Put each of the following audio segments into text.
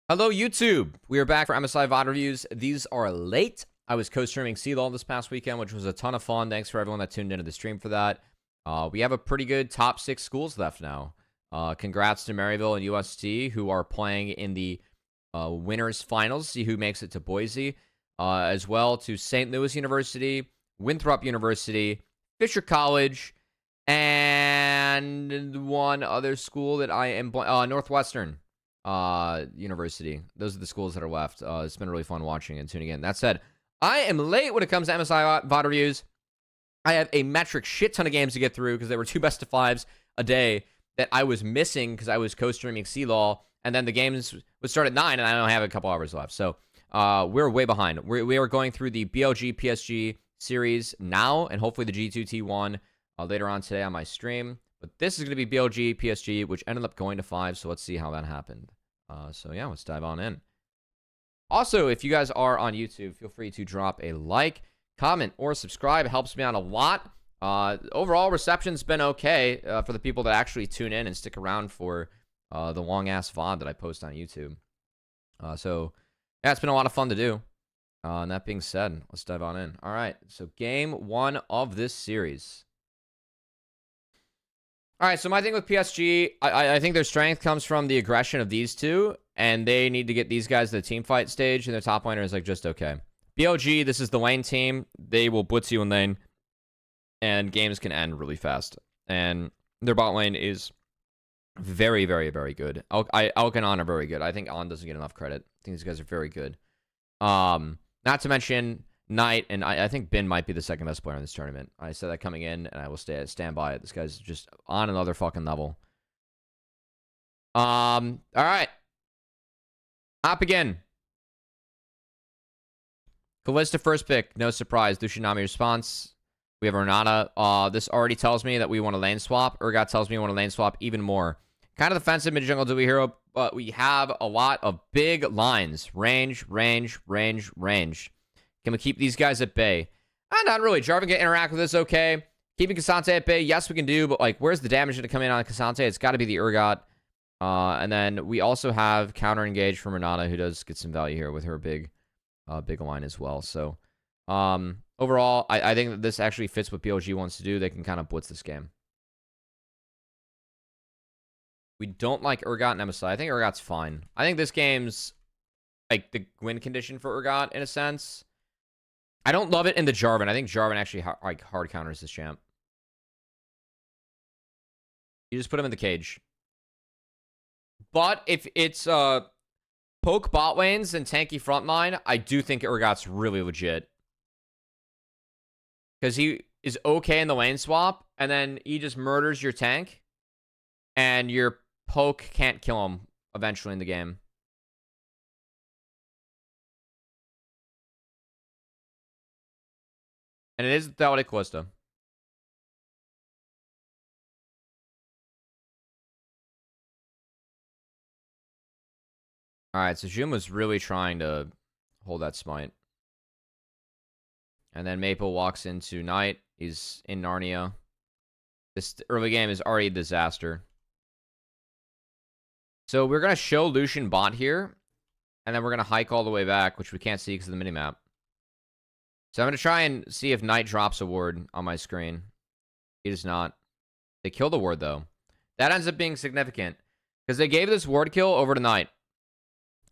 Hello, YouTube. We are back for MSI VoD reviews. These are late. I was co-streaming CLOL this past weekend, which was a ton of fun. Thanks for everyone that tuned into the stream for that. We have a pretty good top 6 schools left now. Congrats to Maryville and UST, who are playing in the winners finals. See who makes it to Boise. As well to St. Louis University, Winthrop University, Fisher College, and one other school that I am... Northwestern University. Those are the schools that are left. It's been really fun watching and tuning in. That said, I am late when it comes to MSI VoD reviews. I have a metric shit ton of games to get through because there were 2 best of 5s a day that I was missing because I was co-streaming CLOL, and then the games would start at 9, and I don't have a couple hours left. So we're way behind. We are going through the BLG PSG series now, and hopefully the G2T1 later on today on my stream. But this is going to be BLG PSG, which ended up going to 5, so let's see how that happened. So yeah, let's dive on in. Also, if you guys are on YouTube, feel free to drop a like, comment, or subscribe. It helps me out a lot. Overall, reception's been okay for the people that actually tune in and stick around for the long-ass VoD that I post on YouTube. So, yeah, it's been a lot of fun to do. And that being said, let's dive on in. All right, so game 1 of this series. All right, so my thing with PSG, I think their strength comes from the aggression of these two, and they need to get these guys to the team fight stage, and their top laner is like just okay. BLG, this is the lane team. They will blitz you in lane, and games can end really fast. And their bot lane is very, very, very good. Elk and On are very good. I think On doesn't get enough credit. I think these guys are very good. Not to mention Knight, and I think Bin might be the second best player in this tournament. I said that coming in, and I will stand by it. This guy's just on another fucking level. All right. Hop again. Kalista first pick. No surprise. Dushinami response. We have Renata. This already tells me that we want a lane swap. Urgot tells me we want a lane swap even more. Kind of defensive mid-jungle do we hero, but we have a lot of big lines. Range, range, range, range. Can we keep these guys at bay? Not really. Jarvan can interact with this okay. Keeping Cassante at bay, yes, we can do, but like, where's the damage going to come in on Cassante? It's got to be the Urgot. And then we also have counter engage from Renata, who does get some value here with her big line as well. So overall, I think that this actually fits what BLG wants to do. They can kind of blitz this game. We don't like Urgot and MSI. I think Urgot's fine. I think this game's like the win condition for Urgot in a sense. I don't love it in the Jarvan. I think Jarvan actually hard counters this champ. You just put him in the cage. But if it's poke bot lanes and tanky front line, I do think Urgot's really legit. Because he is okay in the lane swap, and then he just murders your tank, and your poke can't kill him eventually in the game. And it is without a Kalista. Alright, so Jun was really trying to hold that smite. And then Maple walks into Knight. He's in Narnia. This early game is already a disaster. So we're going to show Lucian bot here. And then we're going to hike all the way back, which we can't see because of the minimap. So I'm going to try and see if Knight drops a ward on my screen. He does not. They kill the ward, though. That ends up being significant. Because they gave this ward kill over to Knight.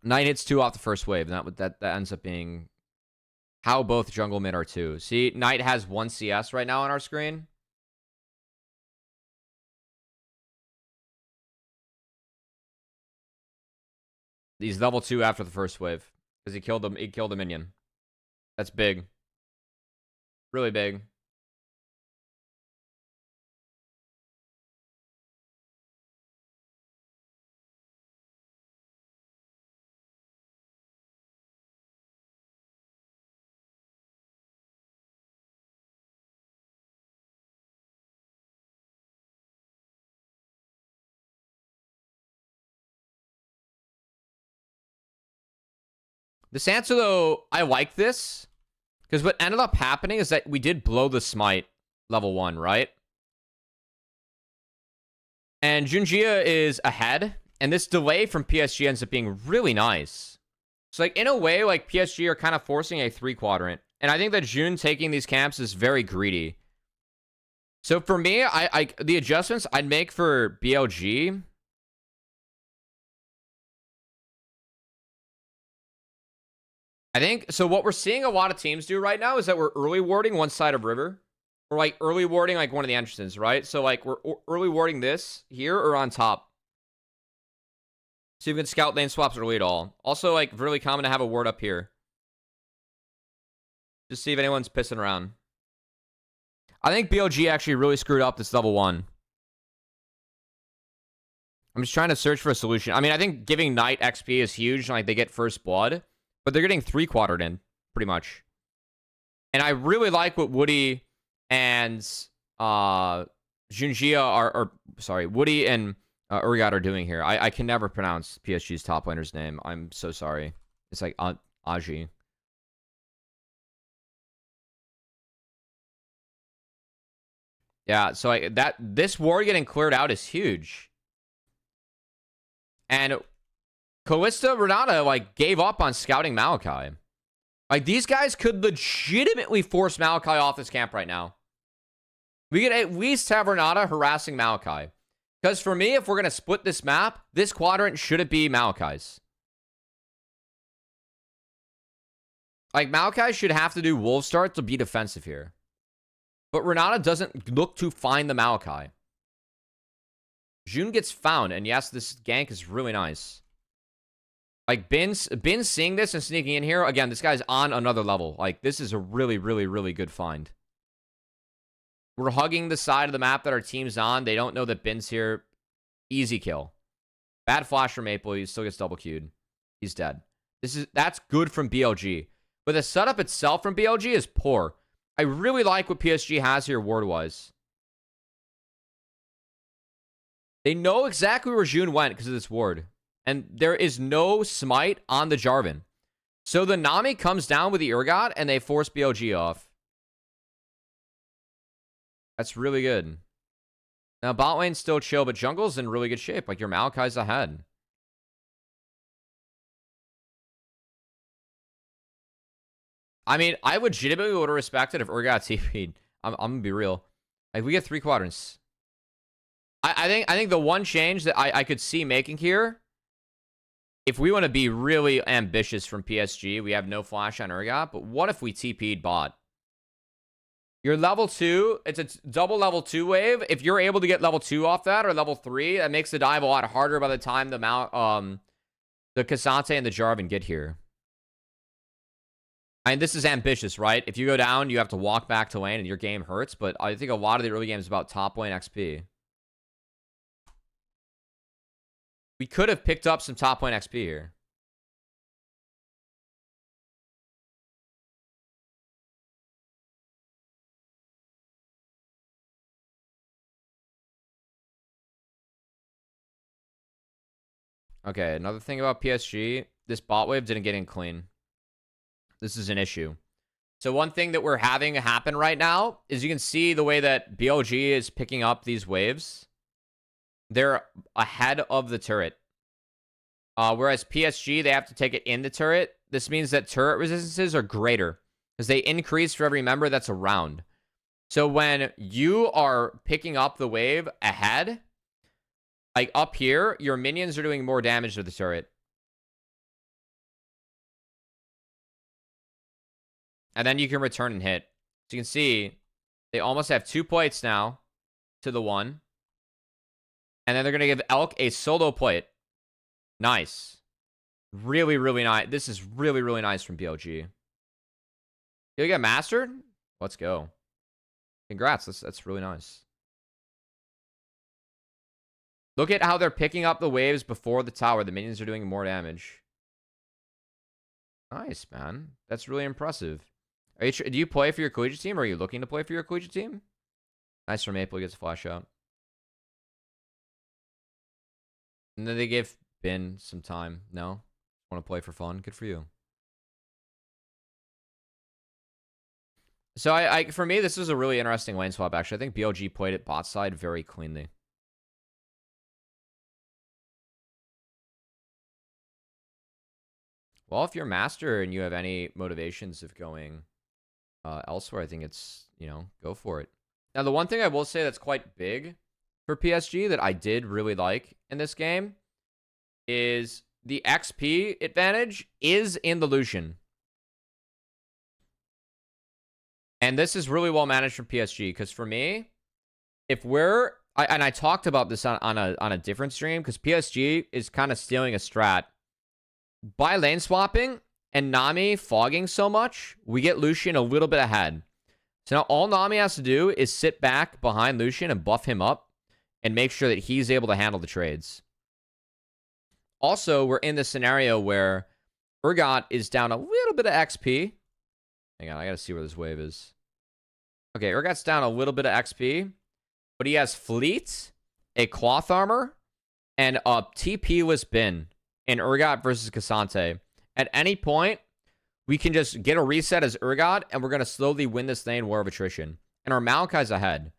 Knight hits 2 off the first wave. And that ends up being how both jungle mid are 2. See, Knight has 1 CS right now on our screen. He's level 2 after the first wave. Because he killed the minion. That's big. Really big. This answer, though, I like this. Because what ended up happening is that we did blow the smite level 1, right? And Junjia is ahead, And this delay from PSG ends up being really nice. So, like, in a way, like, PSG are kind of forcing a 3-quadrant. And I think that June taking these camps is very greedy. So, for me, I the adjustments I'd make for BLG... I think, so what we're seeing a lot of teams do right now is that we're early warding one side of river. Or, like, early warding, like, one of the entrances, right? So, like, we're early warding this here or on top. So you can scout lane swaps early at all. Also, like, really common to have a ward up here. Just see if anyone's pissing around. I think BLG actually really screwed up this level 1. I'm just trying to search for a solution. I mean, I think giving Knight XP is huge. Like, they get first blood. But they're getting 3-quadrant in, pretty much. And I really like what Woody and Junjia are... Sorry, Woody and Urgot are doing here. I can never pronounce PSG's top laner's name. I'm so sorry. It's like Aji. Yeah, so this war getting cleared out is huge. And Kalista Renata, like, gave up on scouting Maokai. Like, these guys could legitimately force Maokai off this camp right now. We could at least have Renata harassing Maokai. Because for me, if we're going to split this map, this quadrant shouldn't be Maokai's. Like, Maokai should have to do Wolf Start to be defensive here. But Renata doesn't look to find the Maokai. June gets found, and yes, this gank is really nice. Like, Bin seeing this and sneaking in here. Again, this guy's on another level. Like, this is a really, really, really good find. We're hugging the side of the map that our team's on. They don't know that Bin's here. Easy kill. Bad flash from Maple. He still gets double queued. He's dead. That's good from BLG. But the setup itself from BLG is poor. I really like what PSG has here ward-wise. They know exactly where June went because of this ward. And there is no smite on the Jarvan. So the Nami comes down with the Urgot, and they force BLG off. That's really good. Now, bot lane's still chill, but jungle's in really good shape. Like, your Maokai's ahead. I mean, I legitimately would have respected if Urgot TP'd. I'm going to be real. Like, we get 3 quadrants. I think the one change that I could see making here, if we want to be really ambitious from PSG, we have no flash on Urgot, but what if we TP'd bot? You're level 2. It's a double level 2 wave. If you're able to get level 2 off that, or level 3, that makes the dive a lot harder by the time the Cassante and the Jarvan get here. I mean, this is ambitious, right? If you go down, you have to walk back to lane and your game hurts, but I think a lot of the early game is about top lane XP. We could have picked up some top lane XP here. Okay, another thing about PSG, this bot wave didn't get in clean. This is an issue. So one thing that we're having happen right now is you can see the way that BLG is picking up these waves. They're ahead of the turret. Whereas PSG, they have to take it in the turret. This means that turret resistances are greater because they increase for every member that's around. So when you are picking up the wave ahead, like up here, your minions are doing more damage to the turret. And then you can return and hit. So you can see they almost have 2 plates now to the 1. And then they're going to give Elk a solo plate. Nice. Really, really nice. This is really, really nice from BLG. You get mastered? Let's go. Congrats. That's really nice. Look at how they're picking up the waves before the tower. The minions are doing more damage. Nice, man. That's really impressive. Do you play for your collegiate team, or are you looking to play for your collegiate team? Nice from Maple. He gets a flash out. And then they give Bin some time. No? Want to play for fun? Good for you. So for me, this is a really interesting lane swap, actually. I think BLG played it bot side very cleanly. Well, if you're master and you have any motivations of going elsewhere, I think it's, go for it. Now, the one thing I will say that's quite big for PSG that I did really like in this game is the XP advantage is in the Lucian. And this is really well managed from PSG because for me, if I talked about this on a different stream because PSG is kind of stealing a strat. By lane swapping and Nami fogging so much, we get Lucian a little bit ahead. So now all Nami has to do is sit back behind Lucian and buff him up and make sure that he's able to handle the trades. Also, we're in this scenario where Urgot is down a little bit of XP. Hang on, I gotta see where this wave is. Okay, Urgot's down a little bit of XP, but he has Fleet, a Cloth Armor, and a TP-less Bin in Urgot versus Cassante. At any point, we can just get a reset as Urgot, and we're going to slowly win this lane war of attrition. And our Maokai's ahead.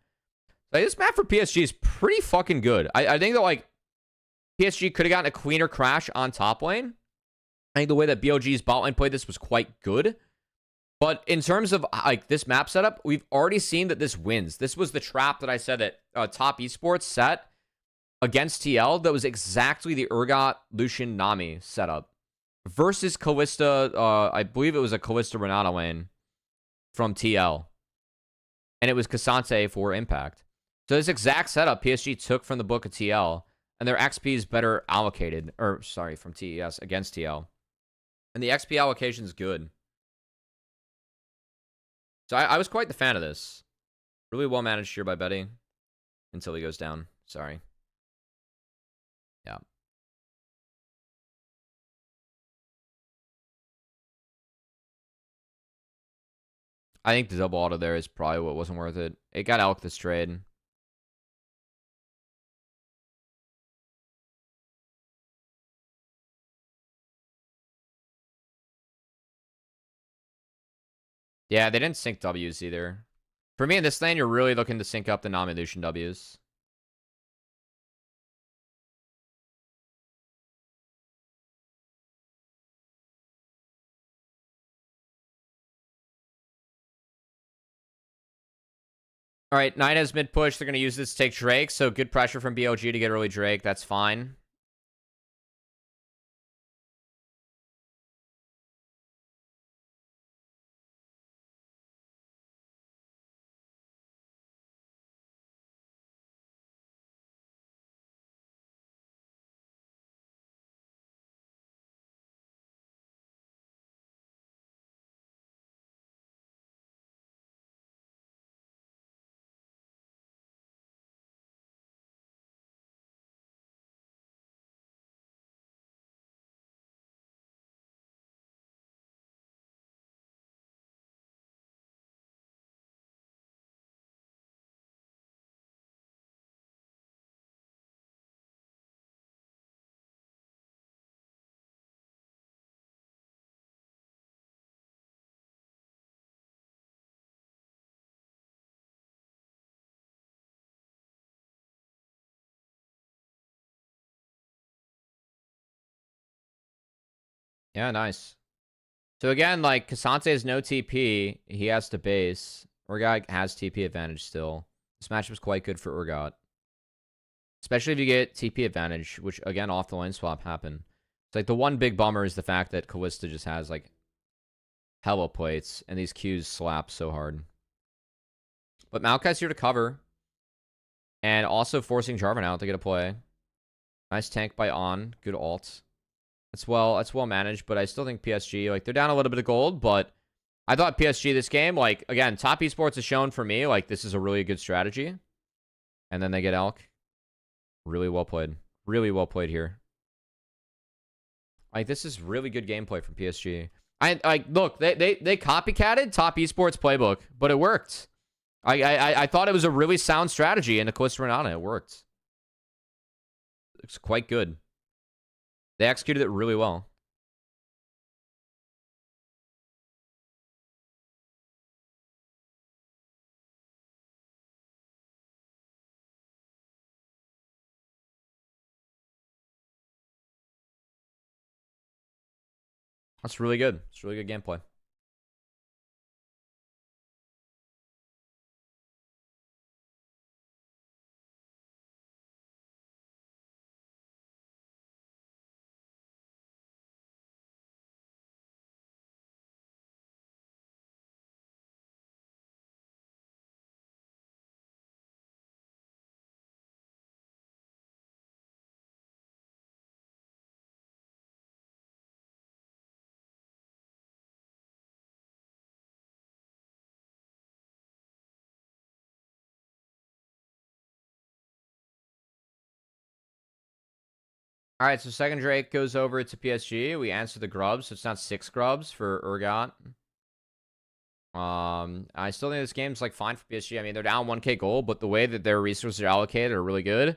Like, this map for PSG is pretty fucking good. I think that, like, PSG could have gotten a cleaner crash on top lane. I think the way that BLG's bot lane played this was quite good. But in terms of, like, this map setup, we've already seen that this wins. This was the trap that I said that Top Esports set against TL. That was exactly the Urgot Lucian Nami setup. Versus Kalista, I believe it was a Kalista Renata lane from TL. And it was Cassante for Impact. So this exact setup PSG took from the book of TL. And their XP is better allocated. Or, sorry, from TES against TL. And the XP allocation is good. So I was quite the fan of this. Really well managed here by Betty. Until he goes down. Sorry. Yeah. I think the double auto there is probably what wasn't worth it. It got elk this trade. Yeah, they didn't sync W's either. For me in this lane, you're really looking to sync up the Nami Lucian W's. All right, Nine has mid push. They're going to use this to take Drake. So good pressure from BLG to get early Drake. That's fine. Yeah, nice. So again, like, Cassante has no TP. He has to base. Urgot has TP advantage still. This matchup is quite good for Urgot. Especially if you get TP advantage, which, again, off the lane swap happen. It's like the one big bummer is the fact that Kalista just has, like, hella plates, and these Qs slap so hard. But Maokai's here to cover. And also forcing Jarvan out to get a play. Nice tank by On. Good ult. That's well managed, but I still think PSG, like, they're down a little bit of gold, but I thought PSG this game, like, again, Top Esports has shown for me, like, this is a really good strategy. And then they get Elk. Really well played. Really well played here. Like, this is really good gameplay from PSG. Look, they copycatted Top Esports playbook, but it worked. I thought it was a really sound strategy in the Kalista Renata. It worked. It's quite good. They executed it really well. That's really good. It's really good gameplay. All right, so second Drake goes over to PSG. We answer the grubs, so it's not 6 grubs for Urgot. I still think this game's like fine for PSG. I mean, they're down 1k gold, but the way that their resources are allocated are really good.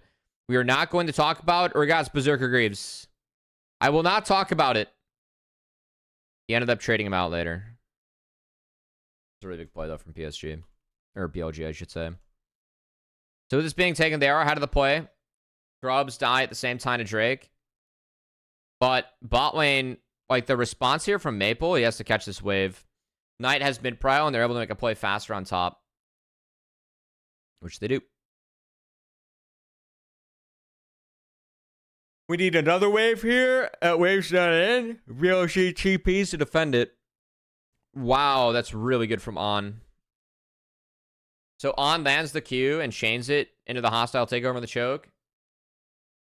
We are not going to talk about Urgot's Berserker Greaves. I will not talk about it. He ended up trading him out later. It's a really big play, though, from PSG. Or BLG, I should say. So with this being taken, they are ahead of the play. Grubs die at the same time to Drake. But bot lane, like the response here from Maple, he has to catch this wave. Knight has mid-prio, and they're able to make a play faster on top. Which they do. We need another wave here. Wave's not in. BLG TPs to defend it. Wow, that's really good from On. So On lands the Q and chains it into the hostile takeover of the choke.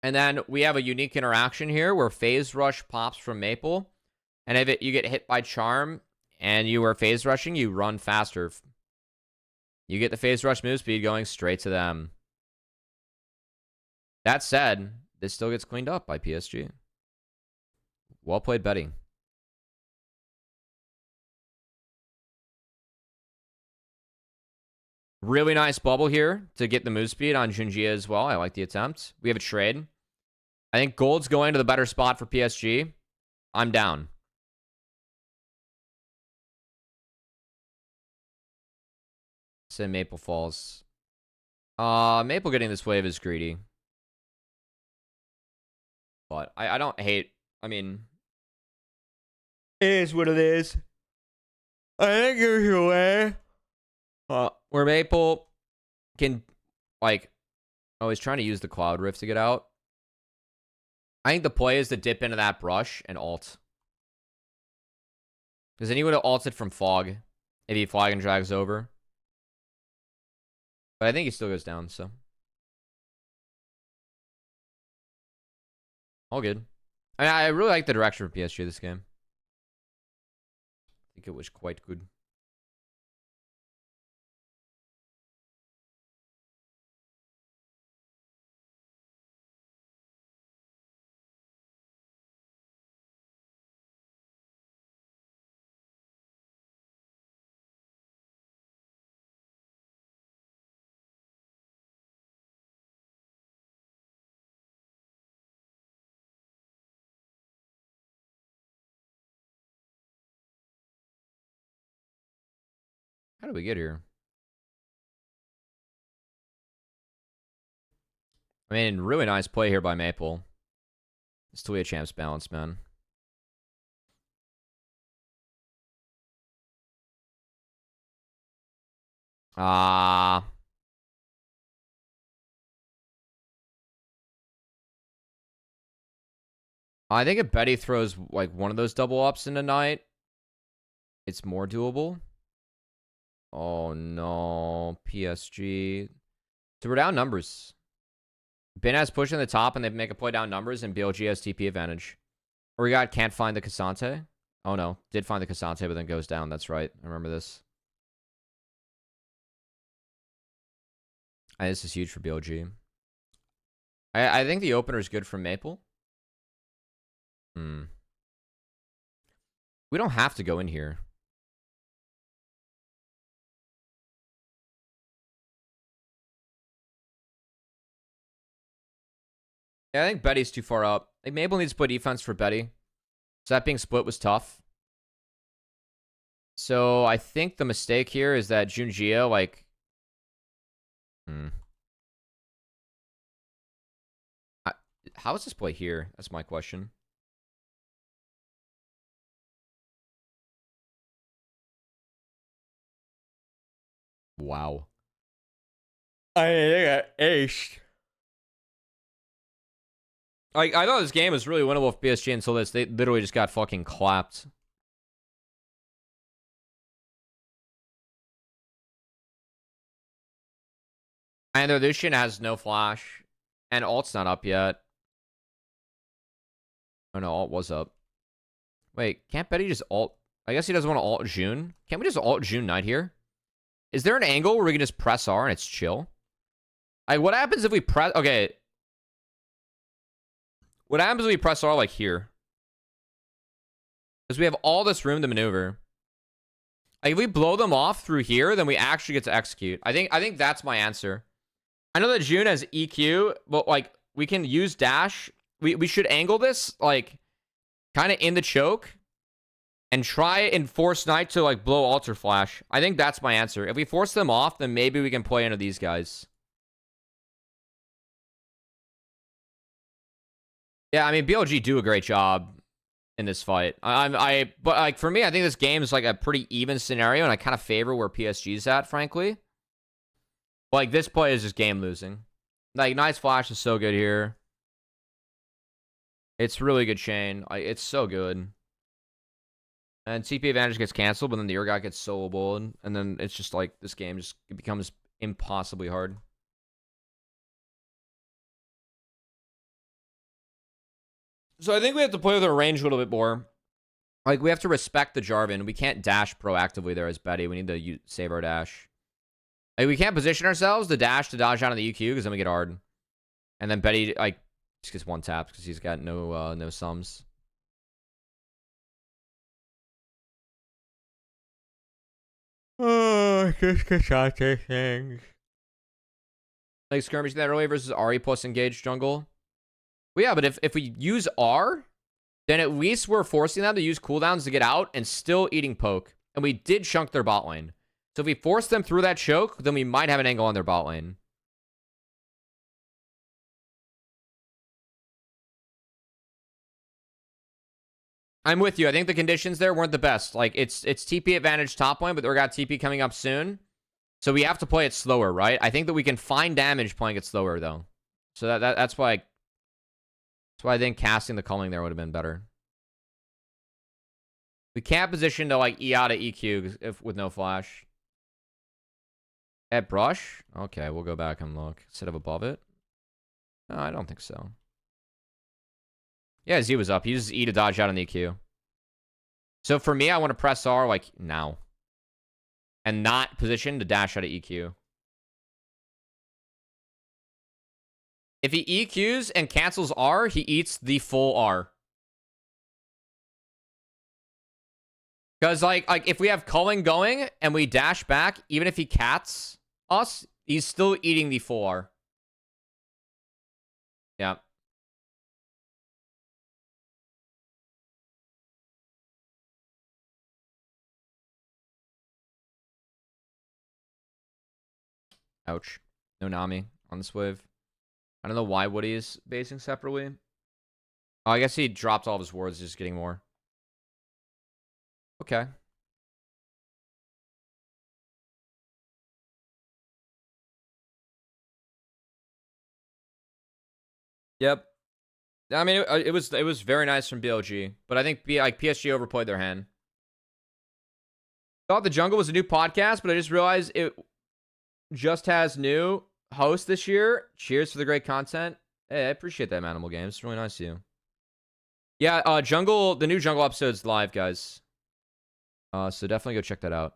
And then we have a unique interaction here where Phase Rush pops from Maple. And if you get hit by Charm and you are Phase Rushing, you run faster. You get the Phase Rush move speed going straight to them. That said, this still gets cleaned up by PSG. Well played, Betty. Really nice bubble here to get the move speed on Junjia as well. I like the attempt. We have a trade. I think gold's going to the better spot for PSG. I'm down. Say Maple Falls. Maple getting this wave is greedy. But I don't hate. I mean, it is what it is. I think there's a way. Where Maple can, like, oh, he's trying to use the Cloud Rift to get out. I think the play is to dip into that brush and ult. Because then he would have ulted from Fog if he flag and drags over. But I think he still goes down, so. All good. I really like the direction for PSG this game. I think it was quite good. How did we get here? I mean, really nice play here by Maple. It's totally a champ's balance, man. I think if Betty throws like one of those double ups in a night, it's more doable. Oh no, PSG. So we're down numbers. Ben has pushing the top and they make a play down numbers, and BLG has TP advantage. Or we got can't find the Cassante. Oh no, did find the Cassante, but then goes down. That's right. I remember this. This is huge for BLG. I think the opener is good for Maple. We don't have to go in here. Yeah, I think Betty's too far up. Like Maple needs to play defense for Betty. So that being split was tough. So I think the mistake here is that Junjia, like... How is this play here? That's my question. Wow. I got aced. I thought this game was really winnable for PSG until this. They literally just got fucking clapped. And their Lucian has no flash. And alt's not up yet. Oh no, alt was up. Wait, can't Betty just alt? I guess he doesn't want to alt June. Can't we just alt June Knight here? Is there an angle where we can just press R and it's chill? Like, what happens if we press... Okay. What happens if we press R like here? Because we have all this room to maneuver. Like, if we blow them off through here, then we actually get to execute. I think that's my answer. I know that June has EQ, but, like, we can use dash. We should angle this, like, kind of in the choke. And try and force Knight to, like, blow Alter Flash. I think that's my answer. If we force them off, then maybe we can play into these guys. Yeah, I mean, BLG do a great job in this fight. But like for me, I think this game is like a pretty even scenario, and I kind of favor where PSG's at, frankly. Like this play is just game losing. Like Knight's Flash is so good here. It's really good chain. It's so good. And TP advantage gets canceled, but then the Urgot gets soloable, and then it's just like this game just becomes impossibly hard. So I think we have to play with our range a little bit more. Like, we have to respect the Jarvan. We can't dash proactively there as Betty. We need to save our dash. Like, we can't position ourselves to dash to dodge out of the EQ, because then we get hard. And then Betty, like, just gets one tap, because he's got no sums. Oh, just things. Like, skirmish that early versus Ahri plus engage jungle. Well, yeah, but if we use R, then at least we're forcing them to use cooldowns to get out and still eating poke. And we did chunk their bot lane. So if we force them through that choke, then we might have an angle on their bot lane. I'm with you. I think the conditions there weren't the best. Like, it's TP advantage top lane, but we got TP coming up soon. So we have to play it slower, right? I think that we can find damage playing it slower, though. So that's why... That's why I think casting the culling there would have been better. We can't position to like E out of EQ with no flash. At brush? Okay, we'll go back and look. Instead of above it? No, I don't think so. Yeah, Z was up. He uses E to dodge out on the EQ. So for me, I want to press R like now. And not position to dash out of EQ. If he EQs and cancels R, he eats the full R. Because, like if we have culling going and we dash back, even if he cats us, he's still eating the full R. Yeah. Ouch. No Nami on this wave. I don't know why Woody is basing separately. Oh, I guess he dropped all of his wards, just getting more. Okay. Yep. I mean, it was very nice from BLG, but I think like PSG overplayed their hand. Thought the Jungle was a new podcast, but I just realized it just has new host this year. Cheers for the great content. Hey, I appreciate that, Manimal Games. It's really nice of you. Yeah, the new Jungle episode's live, guys. So definitely go check that out.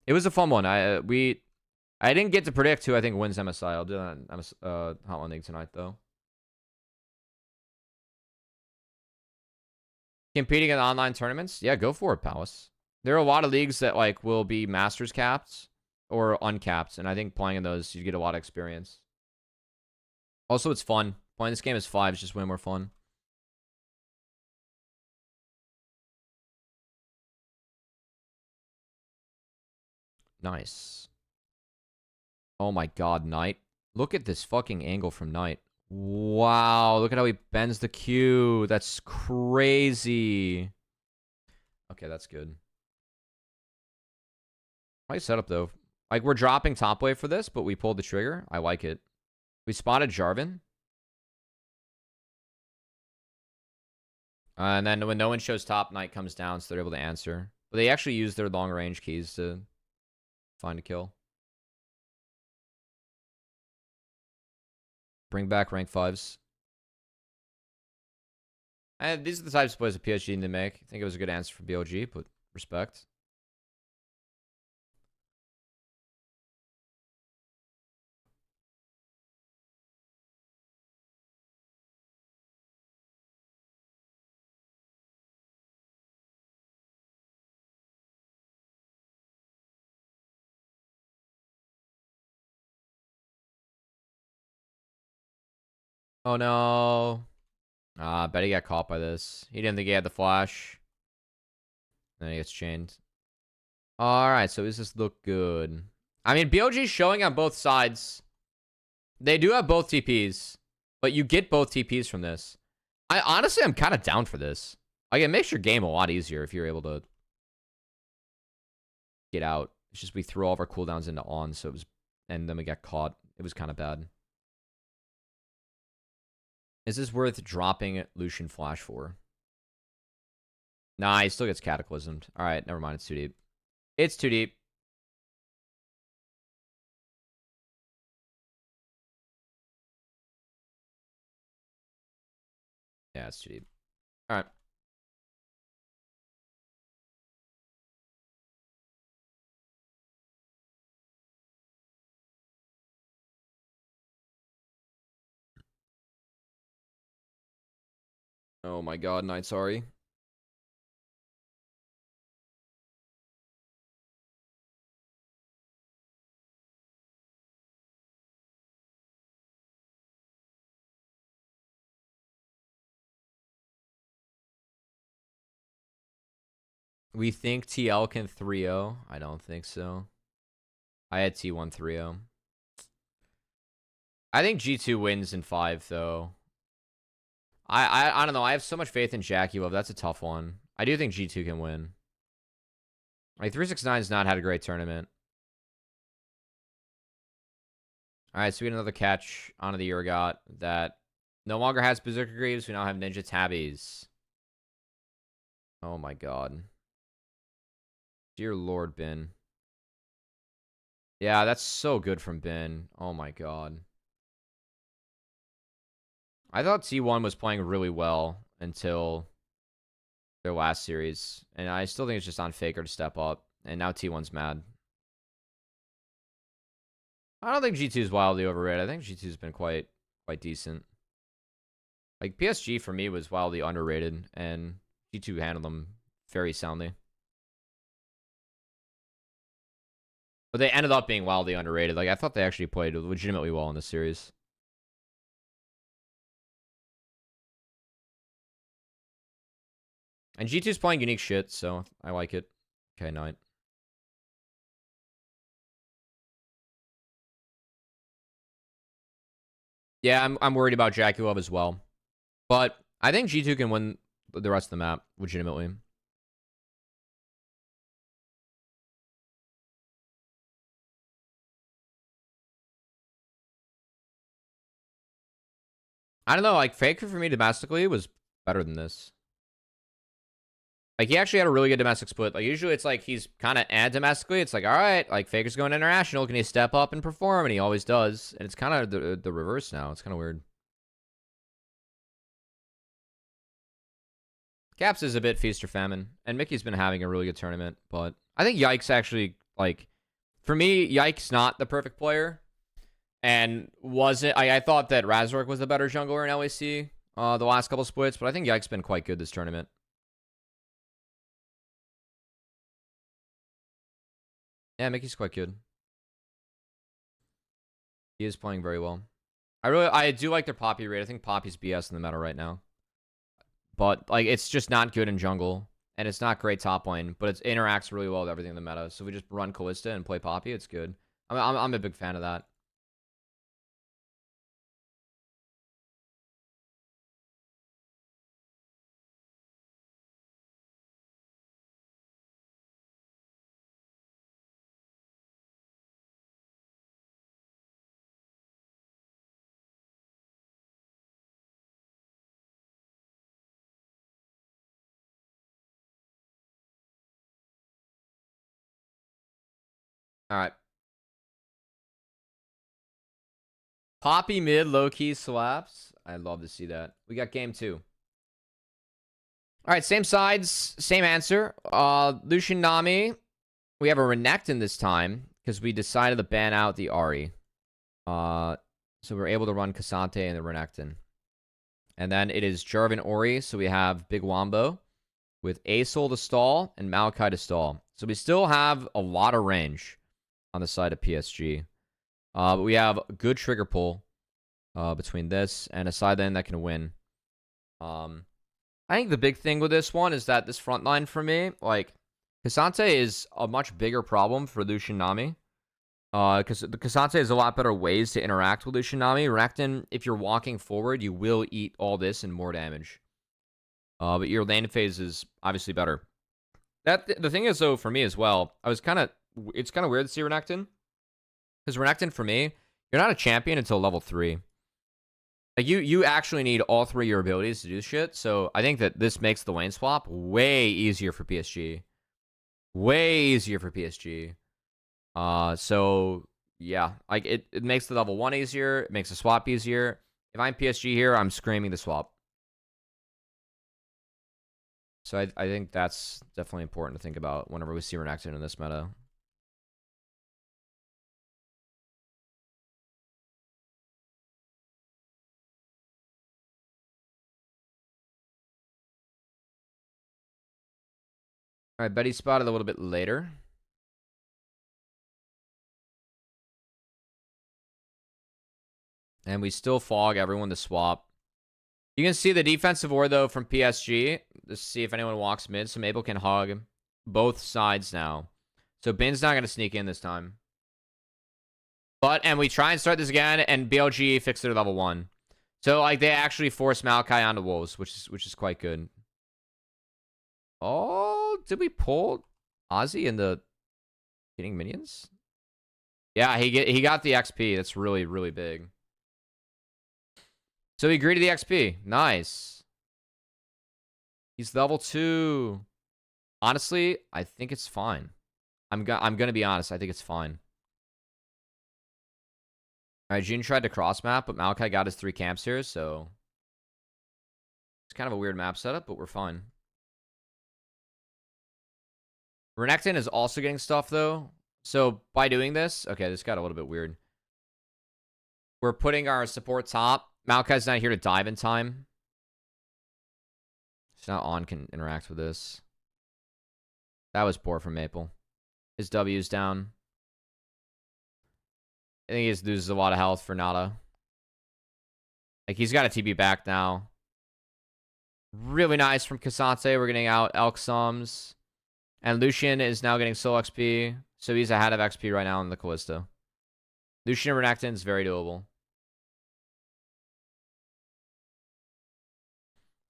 It was a fun one. I didn't get to predict who I think wins MSI. I'll do that on Hotline League tonight, though. Competing in online tournaments? Yeah, go for it, Palace. There are a lot of leagues that like will be Masters capped or uncapped, and I think playing in those, you get a lot of experience. Also, it's fun. Playing this game as 5 is just way more fun. Nice. Oh my god, Knight. Look at this fucking angle from Knight. Wow, look at how he bends the Q. That's crazy. Okay, that's good. Nice setup, though. Like, we're dropping top wave for this, but we pulled the trigger. I like it. We spotted Jarvan. And then when no one shows top, Knight comes down, so they're able to answer. But they actually use their long-range keys to find a kill. Bring back rank 5s. And these are the types of plays that PSG need to make. I think it was a good answer for BLG, but respect. Oh no. I bet he got caught by this. He didn't think he had the flash. Then he gets chained. Alright, so does this look good? I mean, BLG's showing on both sides. They do have both TPs, but you get both TPs from this. I honestly, I'm kind of down for this. Like, it makes your game a lot easier if you're able to get out. It's just we threw all of our cooldowns into on, so it was, and then we got caught. It was kind of bad. Is this worth dropping Lucian Flash for? Nah, he still gets cataclysmed. Alright, never mind. It's too deep. It's too deep. Yeah, it's too deep. Alright. Oh my god, Knight, sorry. We think TL can 3-0. I don't think so. I had T1 3-0. I think G2 wins in 5, though. I don't know. I have so much faith in Jackie Love. That's a tough one. I do think G2 can win. Like, 369's not had a great tournament. Alright, so we get another catch onto the Urgot that no longer has Berserker Greaves. We now have Ninja Tabbies. Oh my god. Dear Lord, Bin. Yeah, that's so good from Bin. Oh my god. I thought T1 was playing really well until their last series. And I still think it's just on Faker to step up. And now T1's mad. I don't think G2 is wildly overrated. I think G2's been quite decent. Like, PSG for me was wildly underrated. And G2 handled them very soundly. But they ended up being wildly underrated. Like, I thought they actually played legitimately well in this series. And G2's playing unique shit, so I like it. Okay, Knight. Yeah, I'm worried about Jackie Love as well. But I think G2 can win the rest of the map, legitimately. I don't know, like, Faker for me domestically was better than this. Like, he actually had a really good domestic split. Like, usually it's like he's kind of domestically. It's like, all right, like, Faker's going international. Can he step up and perform? And he always does. And it's kind of the reverse now. It's kind of weird. Caps is a bit feast or famine. And Mickey's been having a really good tournament. But I think Yike's actually, like, for me, Yike's not the perfect player. And wasn't, I thought that Razork was the better jungler in LAC the last couple splits. But I think Yike's been quite good this tournament. Yeah, Mickey's quite good. He is playing very well. I do like their Poppy rate. I think Poppy's BS in the meta right now. But, like, it's just not good in jungle. And it's not great top lane. But it interacts really well with everything in the meta. So if we just run Callista and play Poppy, it's good. I'm a big fan of that. All right. Poppy mid, low-key slaps. I'd love to see that. We got game 2. All right, same sides, same answer. Lucian Nami. We have a Renekton this time because we decided to ban out the Ahri. So we're able to run Cassante and the Renekton. And then it is Jarvan Ori, so we have Big Wombo with Asol to stall and Maokai to stall. So we still have a lot of range on the side of PSG. But we have a good trigger pull between this and a side lane that can win. I think the big thing with this one is that this front line for me, like, Cassante is a much bigger problem for Lucian Nami. Because the Cassante has a lot better ways to interact with Lucian Nami. Renekton, if you're walking forward, you will eat all this and more damage. But your lane phase is obviously better. The thing is, though, for me as well, it's kind of weird to see Renekton. Because Renekton, for me, you're not a champion until level 3. Like, you actually need all 3 of your abilities to do shit. So I think that this makes the lane swap way easier for PSG. Way easier for PSG. So yeah, like it makes the level 1 easier. It makes the swap easier. If I'm PSG here, I'm screaming the swap. So I think that's definitely important to think about whenever we see Renekton in this meta. All right, Betty spotted a little bit later. And we still fog everyone to swap. You can see the defensive ward, though, from PSG. Let's see if anyone walks mid. So Maple can hug both sides now. So Bin's not going to sneak in this time. And we try and start this again, and BLG fixed their level 1. So, like, they actually force Maokai onto Wolves, which is quite good. Oh, did we pull Ozzy in the getting minions? Yeah, he got the XP. That's really, really big. So he agreed to the XP. Nice. He's level 2. Honestly, I think it's fine. I'm gonna be honest. I think it's fine. All right, June tried to cross map, but Maokai got his 3 camps here, so it's kind of a weird map setup, but we're fine. Renekton is also getting stuff, though. So by doing this, okay, this got a little bit weird. We're putting our support top. Maokai's not here to dive in time. So now On can interact with this. That was poor from Maple. His W's down. I think he loses a lot of health for Nada. Like, he's got a TB back now. Really nice from Cassante. We're getting out Elk Sums. And Lucian is now getting Soul XP. So he's ahead of XP right now in the Callisto. Lucian and Renekton is very doable.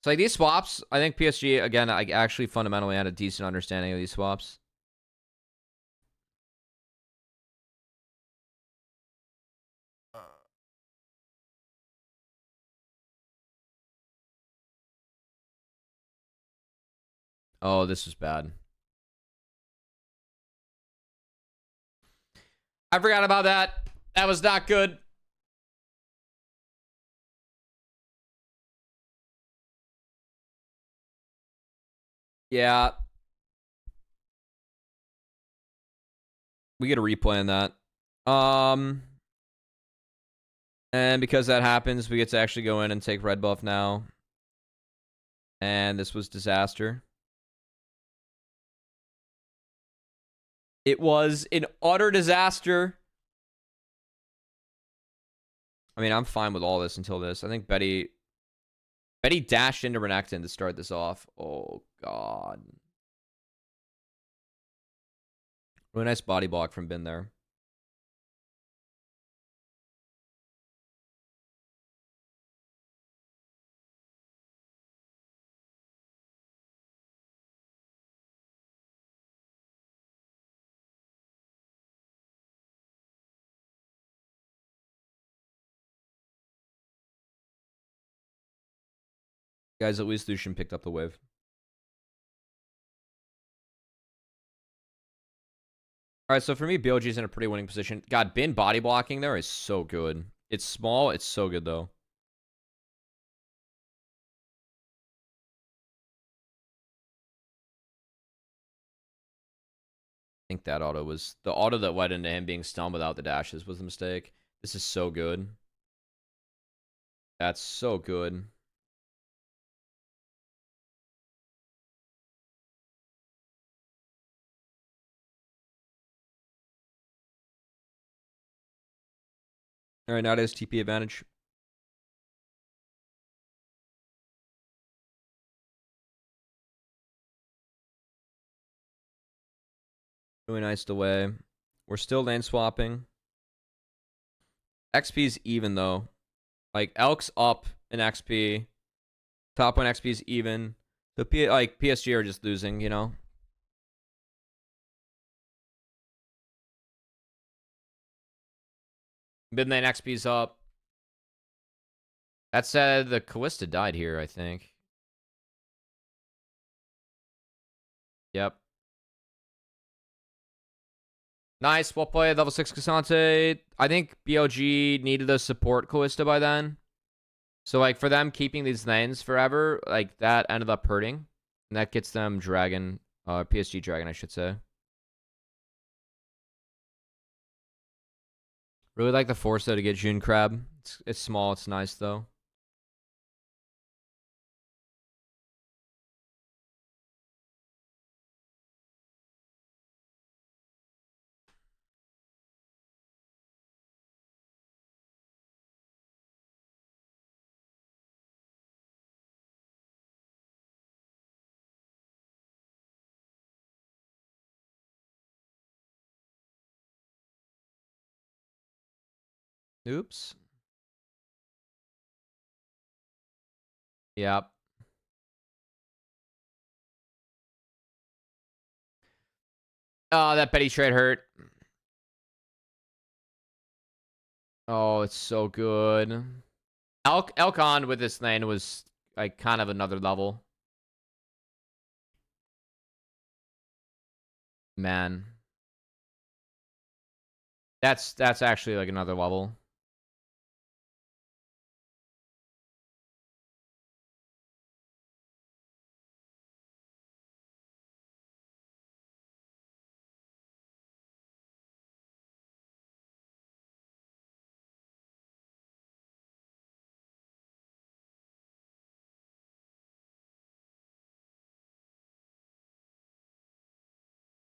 So, like, these swaps, I think PSG, again, I actually fundamentally had a decent understanding of these swaps. Oh, this was bad. I forgot about that. That was not good. Yeah. We get a replay on that. And because that happens, we get to actually go in and take red buff now. And this was disaster. It was an utter disaster. I mean, I'm fine with all this until this. I think Betty dashed into Renekton to start this off. Oh, God. Really nice body block from Bin there. Guys, at least Lucian picked up the wave. All right, so for me, BLG's in a pretty winning position. God, Bin body blocking there is so good. It's small. It's so good, though. I think that auto was... The auto that led into him being stunned without the dashes was the mistake. This is so good. That's so good. All right, now it is TP advantage. Really nice delay. We're still lane swapping. XP's even, though. Like, Elk's up in XP. Top 1 XP's even. The PSG are just losing, you know? Mid lane XP's up. That said, the Callista died here, I think. Yep. Nice. Well played. Level 6 Cassante. I think BLG needed a support Callista by then. So, like, for them keeping these lanes forever, like, that ended up hurting. And that gets them Dragon. PSG Dragon, I should say. Really like the force, though, to get June Crab. It's small. It's nice, though. Oops. Yep. Oh, that Betty trade hurt. Oh, it's so good. Elkon with this lane was like kind of another level. Man. That's actually like another level.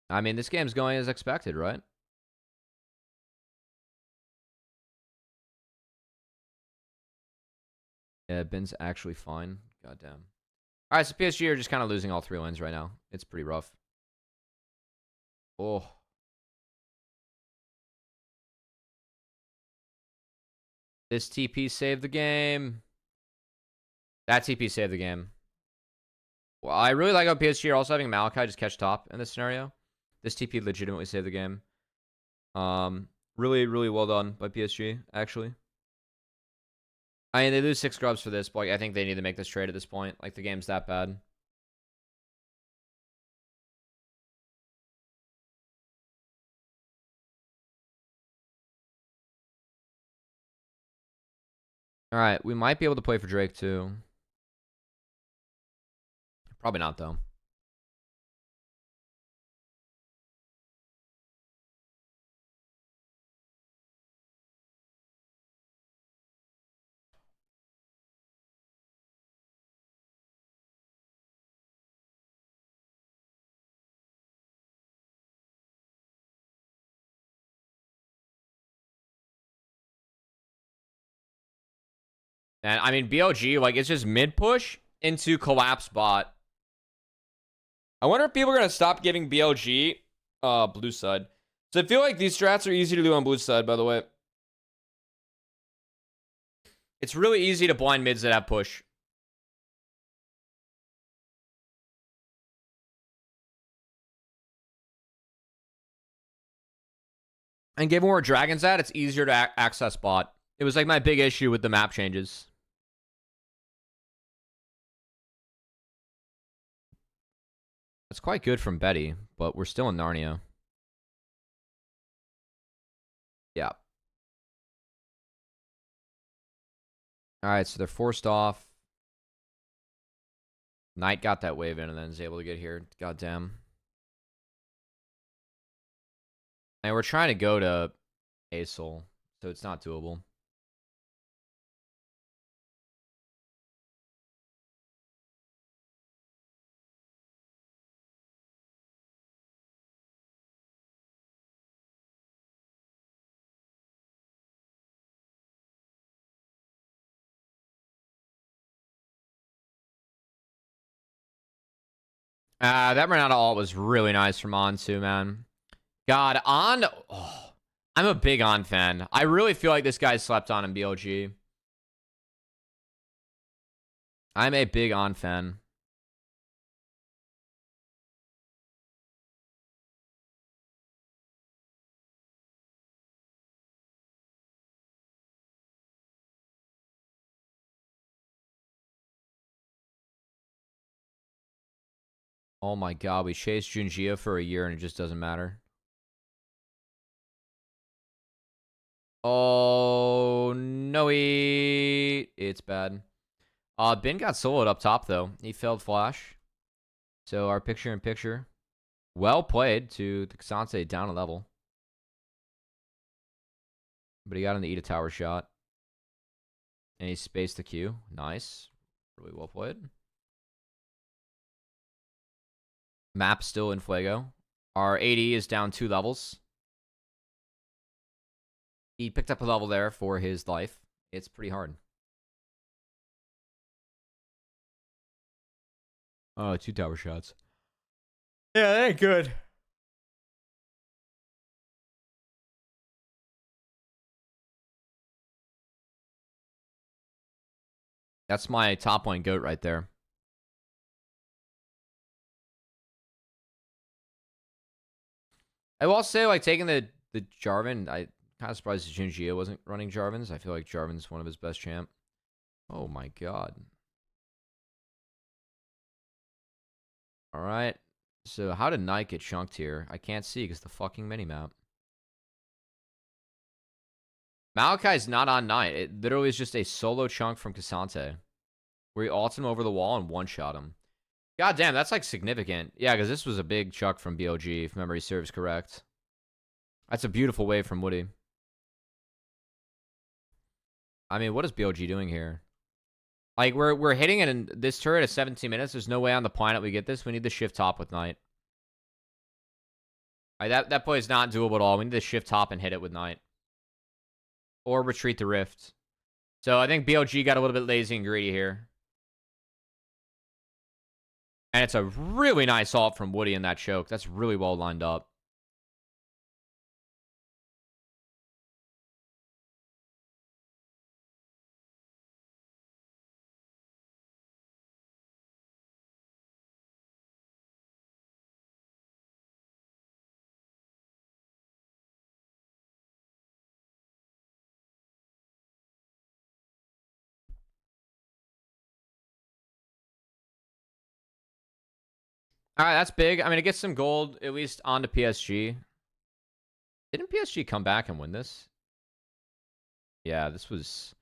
I mean, this game's going as expected, right? Yeah, Ben's actually fine. Goddamn. All right, so PSG are just kind of losing all 3 lanes right now. It's pretty rough. Oh. This TP saved the game. That TP saved the game. Well, I really like how PSG are also having Malachi just catch top in this scenario. This TP legitimately saved the game. Really, really well done by PSG, actually. I mean, they lose 6 grubs for this, but like, I think they need to make this trade at this point. Like, the game's that bad. All right, we might be able to play for Drake, too. Probably not, though. And I mean, BLG, like, it's just mid push into collapse bot. I wonder if people are going to stop giving BLG blue side. So I feel like these strats are easy to do on blue side, by the way. It's really easy to blind mids that have push. And given where Dragon's at, it's easier to access bot. It was like my big issue with the map changes. That's quite good from Betty, but we're still in Narnia. All right, so they're forced off. Knight got that wave in and then is able to get here. Goddamn. And we're trying to go to Asol, so it's not doable. That Renata ult was really nice from On too, man. God, On. Oh, I'm a big On fan. I really feel like this guy slept on in BLG. I'm a big On fan. Oh my god, we chased Junjia for a year and it just doesn't matter. Oh, no, it's bad. Bin got soloed up top, though. He failed flash. So our picture-in-picture. Well played to the Kasante down a level. But he got an Ida tower shot. And he spaced the Q. Nice. Really well played. Map still in Fuego. Our AD is down 2 levels. He picked up a level there for his life. It's pretty hard. Oh, 2 tower shots. Yeah, that ain't good. That's my top lane goat right there. I will say, like, taking the Jarvan, I kind of surprised Junjia wasn't running Jarvan's. I feel like Jarvan's one of his best champ. Oh my god. Alright. So how did Knight get chunked here? I can't see because the fucking minimap. Malachi's not on Knight. It literally is just a solo chunk from Kasante. Where he ulted him over the wall and one-shot him. God damn, that's like significant. Yeah, because this was a big chuck from BLG, if memory serves correct. That's a beautiful wave from Woody. I mean, what is BLG doing here? Like, we're hitting it in this turret at 17 minutes. There's no way on the planet we get this. We need to shift top with Knight. That play is not doable at all. We need to shift top and hit it with Knight. Or retreat the Rift. So I think BLG got a little bit lazy and greedy here. And it's a really nice ult from Woody in that choke. That's really well lined up. All right, that's big. I mean, it gets some gold, at least onto PSG. Didn't PSG come back and win this? Yeah, this was...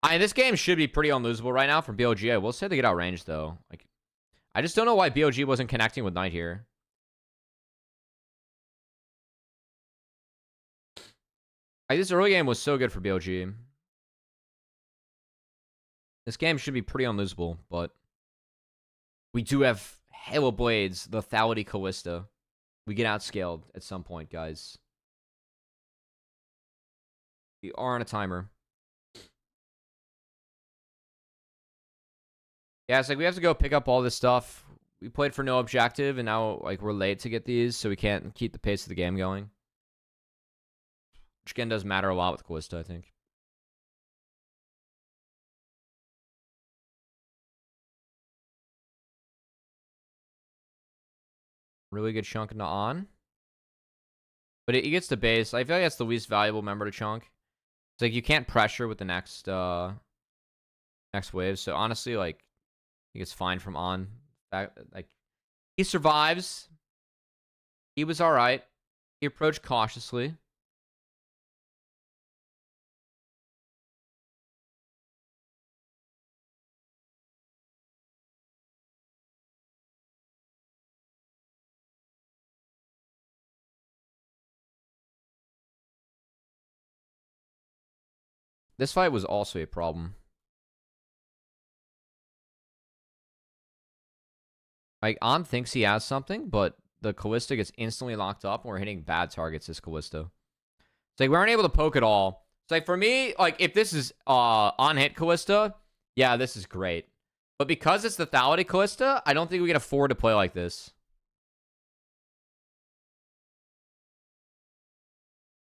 this game should be pretty unlosable right now from BLG. I will say they get outranged, though. Like, I just don't know why BLG wasn't connecting with Knight here. Like, this early game was so good for BLG. This game should be pretty unlosable, but... we do have Halo Blades, Lethality Callista. We get outscaled at some point, guys. We are on a timer. Yeah, it's like we have to go pick up all this stuff. We played for no objective, and now like we're late to get these, so we can't keep the pace of the game going. Which again does matter a lot with Callista, I think. Really good chunk into on. But he gets the base. I feel like that's the least valuable member to chunk. It's like you can't pressure with the next next wave. So honestly, like he gets fine from on. Like he survives. He was alright. He approached cautiously. This fight was also a problem. Like, On thinks he has something, but the Callista gets instantly locked up, and we're hitting bad targets this Callista. It's like, we aren't able to poke at all. It's like, for me, like, if this is on-hit Callista, yeah, this is great. But because it's the Lethality Callista, I don't think we can afford to play like this.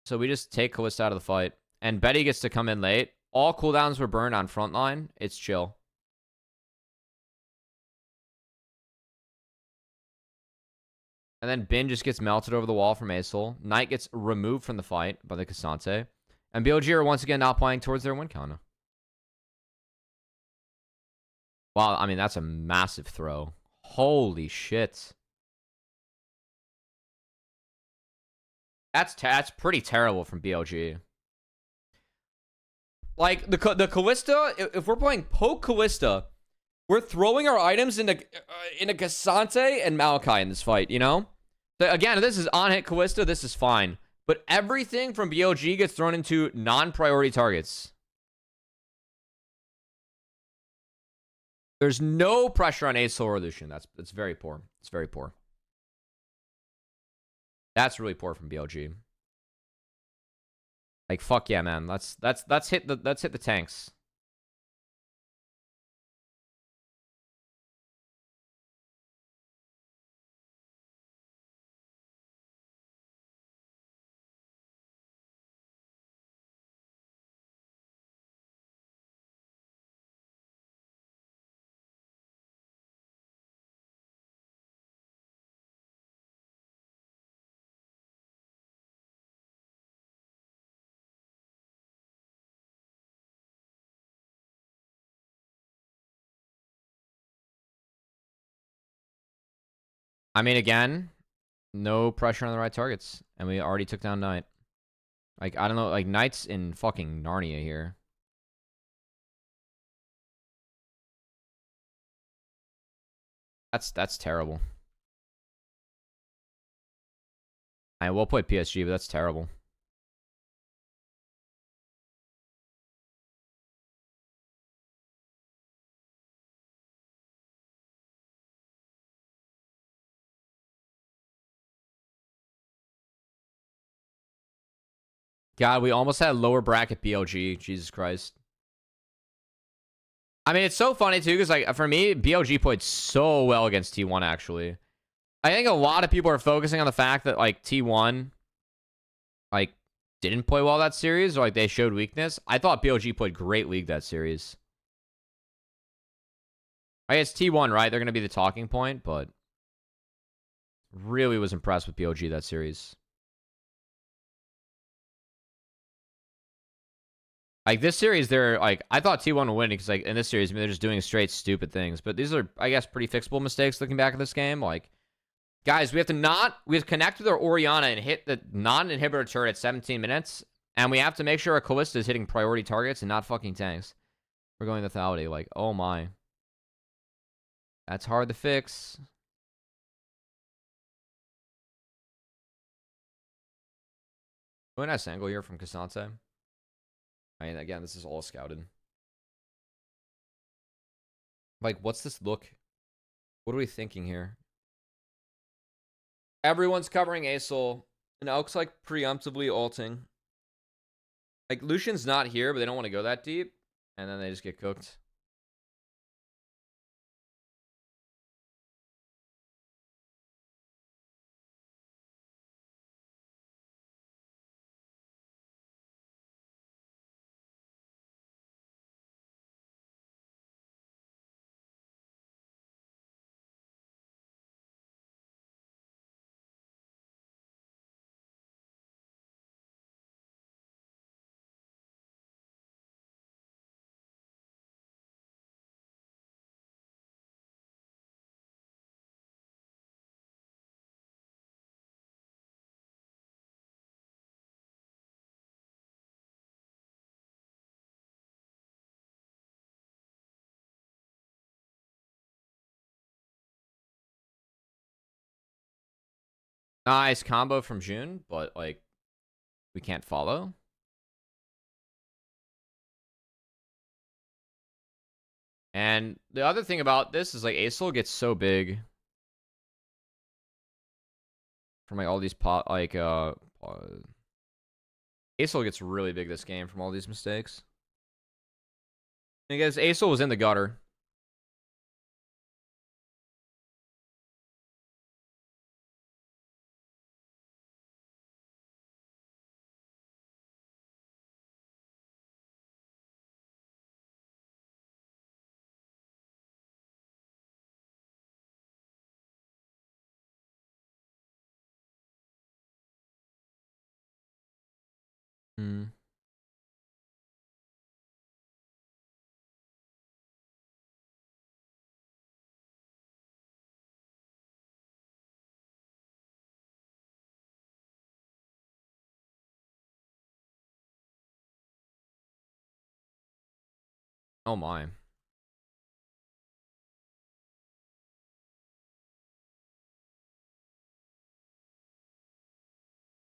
So we just take Callista out of the fight. And Betty gets to come in late. All cooldowns were burned on frontline. It's chill. And then Bin just gets melted over the wall from Acel. Knight gets removed from the fight by the Cassante. And BLG are once again not playing towards their win counter. Wow, I mean, that's a massive throw. Holy shit. That's pretty terrible from BLG. Like, the Callista, if we're playing poke Callista, we're throwing our items into Cassante and Maokai in this fight, you know? So again, if this is on-hit Callista, this is fine. But everything from BLG gets thrown into non-priority targets. There's no pressure on Acel or Lucian. That's very poor. It's very poor. That's really poor from BLG. Like, fuck yeah, man. Let's hit the tanks. I mean, again, no pressure on the right targets. And we already took down Knight. Like, I don't know. Like, Knight's in fucking Narnia here. That's terrible. I will play PSG, but that's terrible. God, we almost had lower bracket BLG. Jesus Christ. I mean, it's so funny, too, because, like, for me, BLG played so well against T1, actually. I think a lot of people are focusing on the fact that, like, T1, like, didn't play well that series, or, like, they showed weakness. I thought BLG played great League that series. I guess T1, right? They're going to be the talking point, but really was impressed with BLG that series. Like, this series, they're, like, I thought T1 would win because, like, in this series, I mean, they're just doing straight stupid things. But these are, I guess, pretty fixable mistakes looking back at this game. Like, guys, we have to connect with our Orianna and hit the non-inhibitor turret at 17 minutes. And we have to make sure our Callista is hitting priority targets and not fucking tanks. We're going Lethality. Like, oh my. That's hard to fix. Really nice angle here from Cassante. I mean, again, this is all scouted. Like, what's this look? What are we thinking here? Everyone's covering Acel. And Elk's, like, preemptively ulting. Like, Lucian's not here, but they don't want to go that deep. And then they just get cooked. Nice combo from June, but, like, we can't follow. And the other thing about this is like ASOL gets so big from like all these ASOL gets really big this game from all these mistakes. Because ASOL was in the gutter. Hmm. Oh my.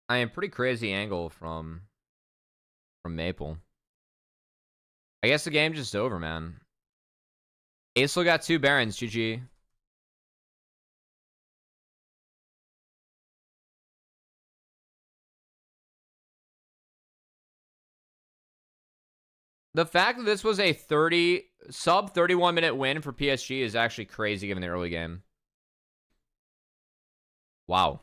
I am pretty crazy angle from Maple. I guess the game's just over, man. ASOL got 2 Barons, GG. The fact that this was a sub 31 minute win for PSG is actually crazy given the early game. Wow.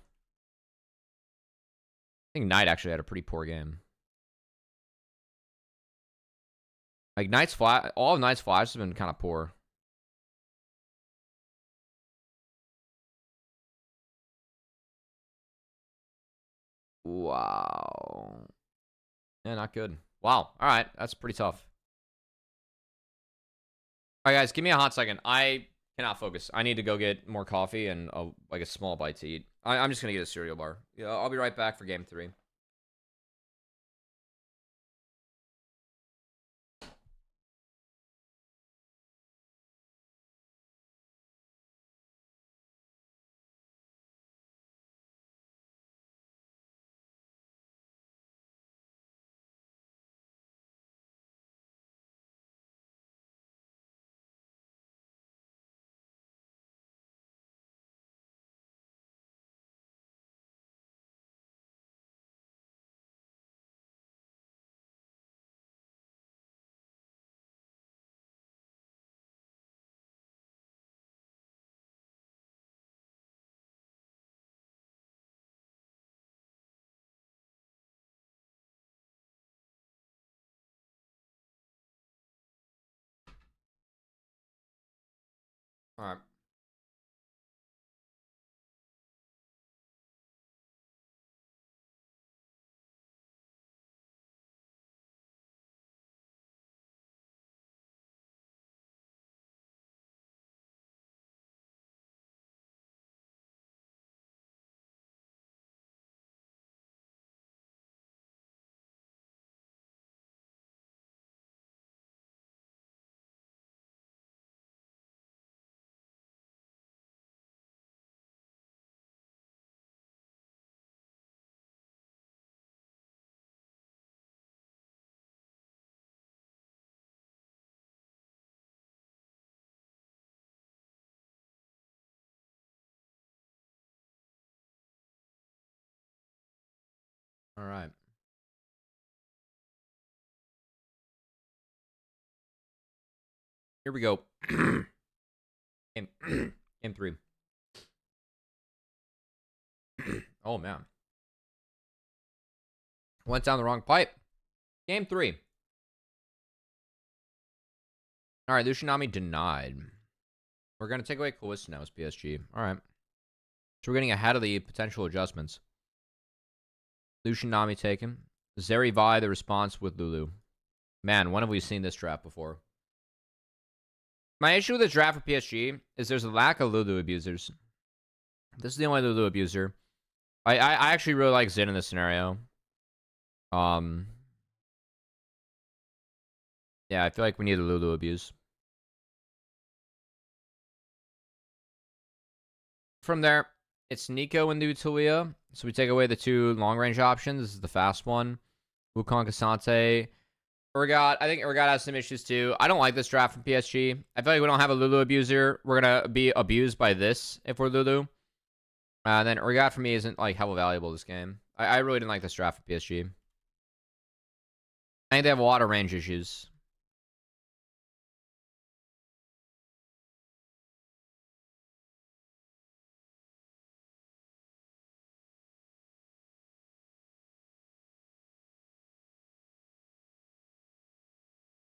I think Knight actually had a pretty poor game. Like Knight's flash, all of Knight's flash has been kind of poor. Wow. Yeah, not good. Wow. All right, that's pretty tough. All right, guys, give me a hot second. I cannot focus. I need to go get more coffee and like a small bite to eat. I'm just gonna get a cereal bar. Yeah, I'll be right back for game 3. All right. All right. Here we go. game, game 3. Oh man. Went down the wrong pipe. Game 3. All right, Lucianami denied. We're going to take away Calista now as PSG. All right. So we're getting ahead of the potential adjustments. Lucianami taken. Zeri Vi, the response with Lulu. Man, when have we seen this draft before? My issue with this draft for PSG is there's a lack of Lulu abusers. This is the only Lulu abuser. I actually really like Zin in this scenario. Yeah, I feel like we need a Lulu abuse. From there, it's Nico and the Utulia. So we take away the 2 long-range options. This is the fast one. Wukong Kasante. I think Urgot has some issues too. I don't like this draft from PSG. I feel like we don't have a Lulu abuser. We're gonna be abused by this if we're Lulu. Then Urgot for me isn't like hella valuable this game. I really didn't like this draft from PSG. I think they have a lot of range issues.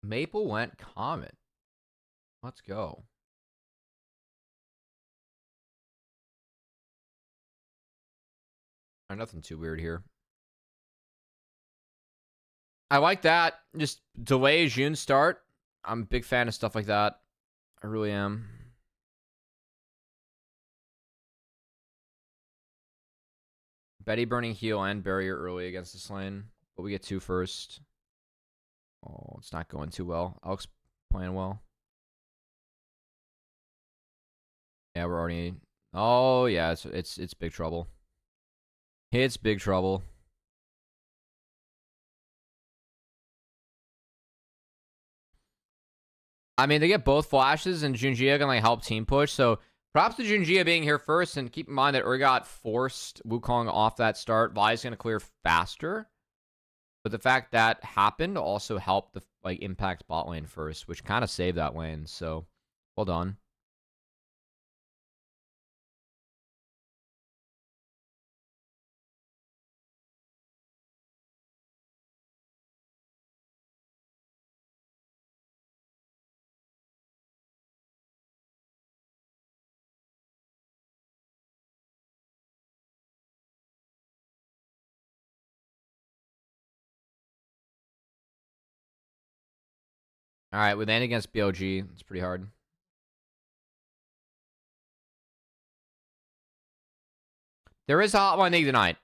Maple went Comet. Let's go. Nothing too weird here. I like that. Just delay June start. I'm a big fan of stuff like that. I really am. Betty burning heal and barrier early against this lane. But we get 2 first. Oh, it's not going too well. Alex playing well. Yeah, we're already... Oh, yeah, it's big trouble. It's big trouble. I mean, they get both flashes, and Junjia can like help team push. So props to Junjia being here first, and keep in mind that Urgot forced Wukong off that start. Vi's gonna clear faster, but the fact that happened also helped the like impact bot lane first, which kind of saved that lane. So well done. All right, we land against BLG. It's pretty hard. There is a hotline league tonight.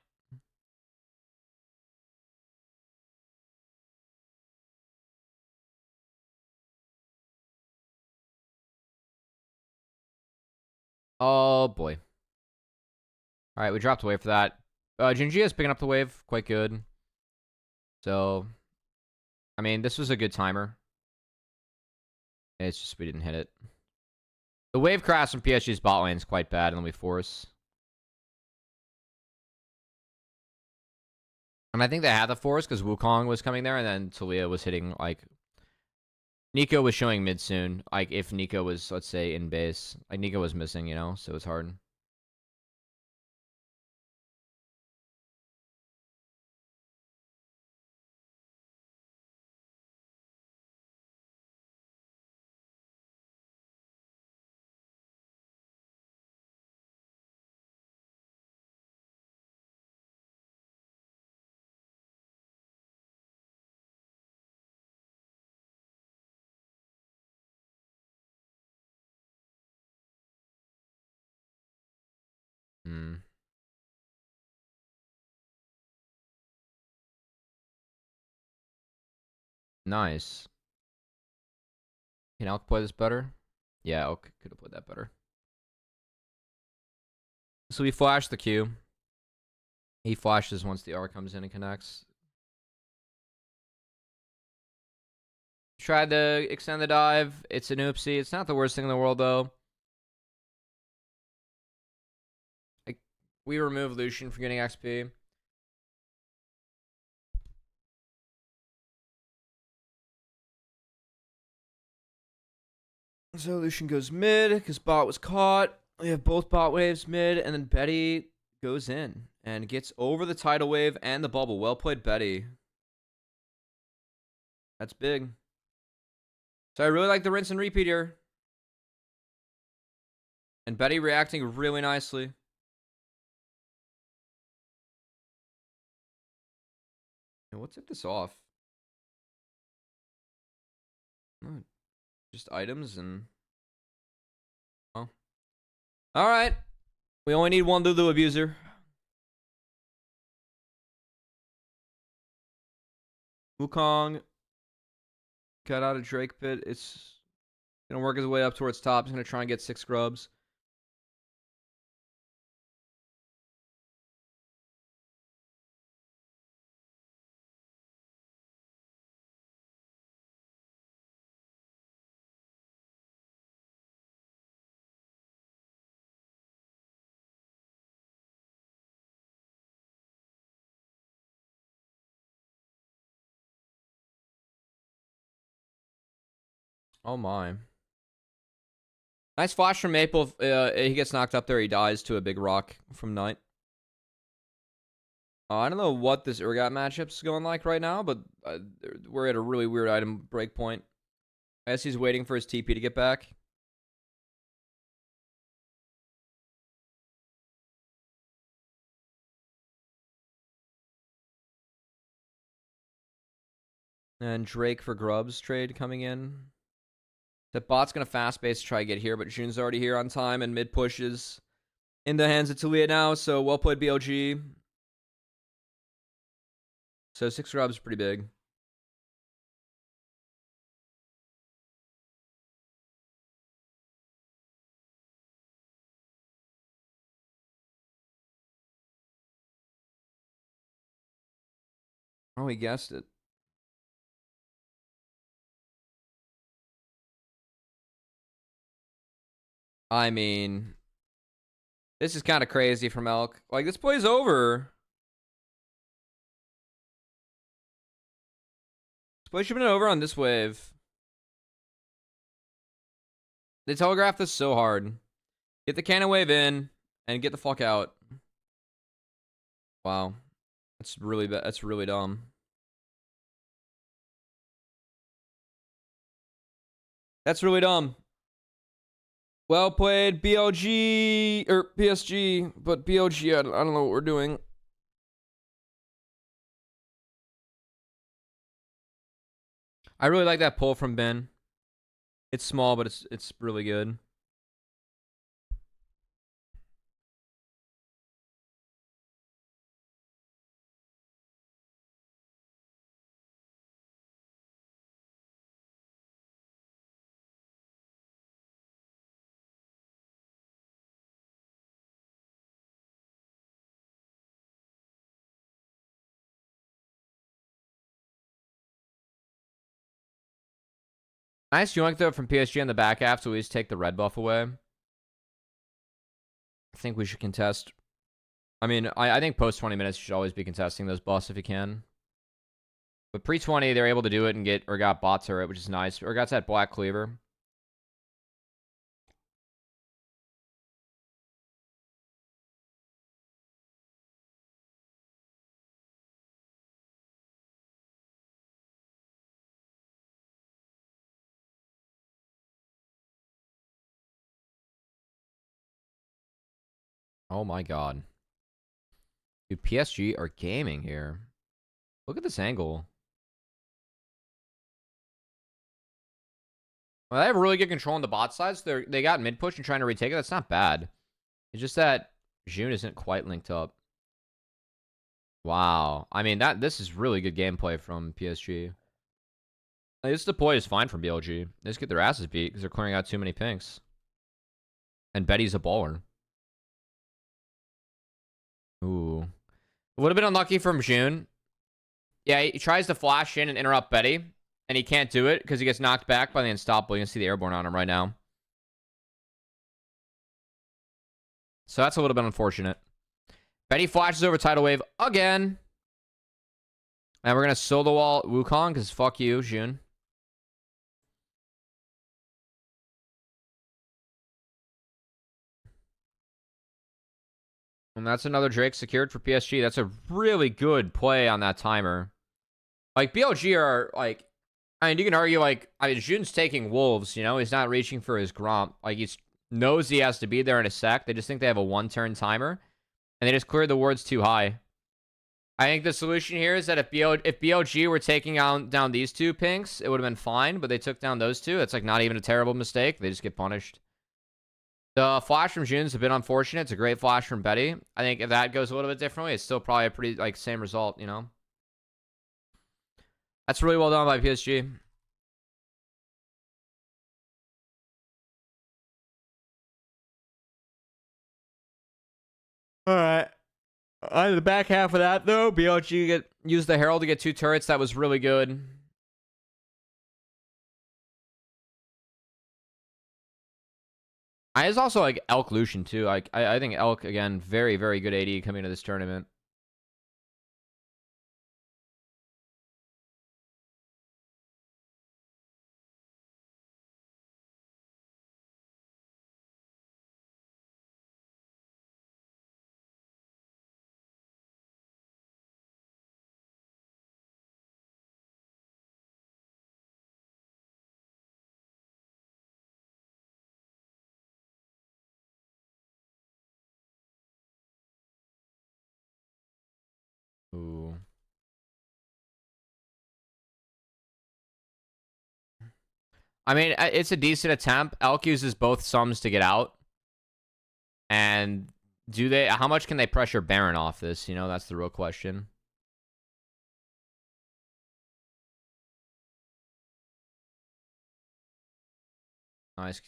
Oh boy. All right, we dropped away for that. Junjia is picking up the wave quite good. So, I mean, this was a good timer. It's just we didn't hit it. The wave crash from PSG's bot lane is quite bad, and then we force. And I think they had the force because Wukong was coming there, and then Talia was hitting, like... Nico was showing mid soon. Like, if Nico was, let's say, in base. Like, Nico was missing, you know? So it's hard. Hmm. Nice. Can Elk play this better? Yeah, Elk could have played that better. So we flash the Q. He flashes once the R comes in and connects. Tried to extend the dive. It's an oopsie. It's not the worst thing in the world, though. We remove Lucian from getting XP. So Lucian goes mid because bot was caught. We have both bot waves mid, and then Betty goes in and gets over the tidal wave and the bubble. Well played, Betty. That's big. So I really like the rinse and repeat here. And Betty reacting really nicely. And let's hit this off. Oh, just items and... Oh. Alright. We only need one Lulu abuser. Wukong got out of Drake pit. It's gonna work his way up towards top. He's gonna try and get 6 grubs. Oh my. Nice flash from Maple. He gets knocked up there. He dies to a big rock from Knight. I don't know what this Urgot matchup's going like right now, but we're at a really weird item break point. I guess he's waiting for his TP to get back. And Drake for Grubs trade coming in. The bot's going to fast base to try to get here, but June's already here on time, and mid pushes in the hands of Talia now, so well played BLG. So 6 Grubs pretty big. Oh, he guessed it. I mean, this is kind of crazy from Elk. Like, this play's over. This play should have been over on this wave. They telegraphed this so hard. Get the cannon wave in and get the fuck out. Wow. That's really bad. That's really dumb. That's really dumb. Well played, BLG, or PSG, but BLG, I don't know what we're doing. I really like that pull from Ben. It's small, but it's really good. Nice yoink though from PSG on the back half to at least take the red buff away. I think we should contest. I mean, I think post 20 minutes you should always be contesting those buffs if you can. But pre 20, they're able to do it and get Urgot bot turret, which is nice. Urgot's that black cleaver. Oh my god. Dude, PSG are gaming here. Look at this angle. Well, they have really good control on the bot side, so they got mid push and trying to retake it. That's not bad. It's just that June isn't quite linked up. Wow. I mean, this is really good gameplay from PSG. Like, this deploy is fine from BLG. They just get their asses beat because they're clearing out too many pinks. And Betty's a baller. Ooh. Would have been unlucky from June. Yeah, he tries to flash in and interrupt Betty. And he can't do it because he gets knocked back by the unstoppable. You can see the airborne on him right now. So that's a little bit unfortunate. Betty flashes over tidal wave again. And we're going to solo wall Wukong because fuck you, June. And that's another Drake secured for PSG. That's a really good play on that timer. Like, BLG are, like... I mean, you can argue, like... I mean, June's taking wolves, you know? He's not reaching for his Gromp. Like, he knows he has to be there in a sec. They just think they have a one-turn timer. And they just cleared the wards too high. I think the solution here is that if BLG were taking down these two pinks, it would have been fine. But they took down those two. It's, like, not even a terrible mistake. They just get punished. The flash from June's a bit unfortunate. It's a great flash from Betty. I think if that goes a little bit differently, it's still probably a pretty, like, same result, you know? That's really well done by PSG. All right. On the back half of that, though, BLG used the Herald to get 2 turrets. That was really good. I is also like Elk Lucian too. I think Elk again, very very good AD coming to this tournament. I mean, it's a decent attempt. Elk uses both sums to get out. And how much can they pressure Baron off this? You know, that's the real question. Nice.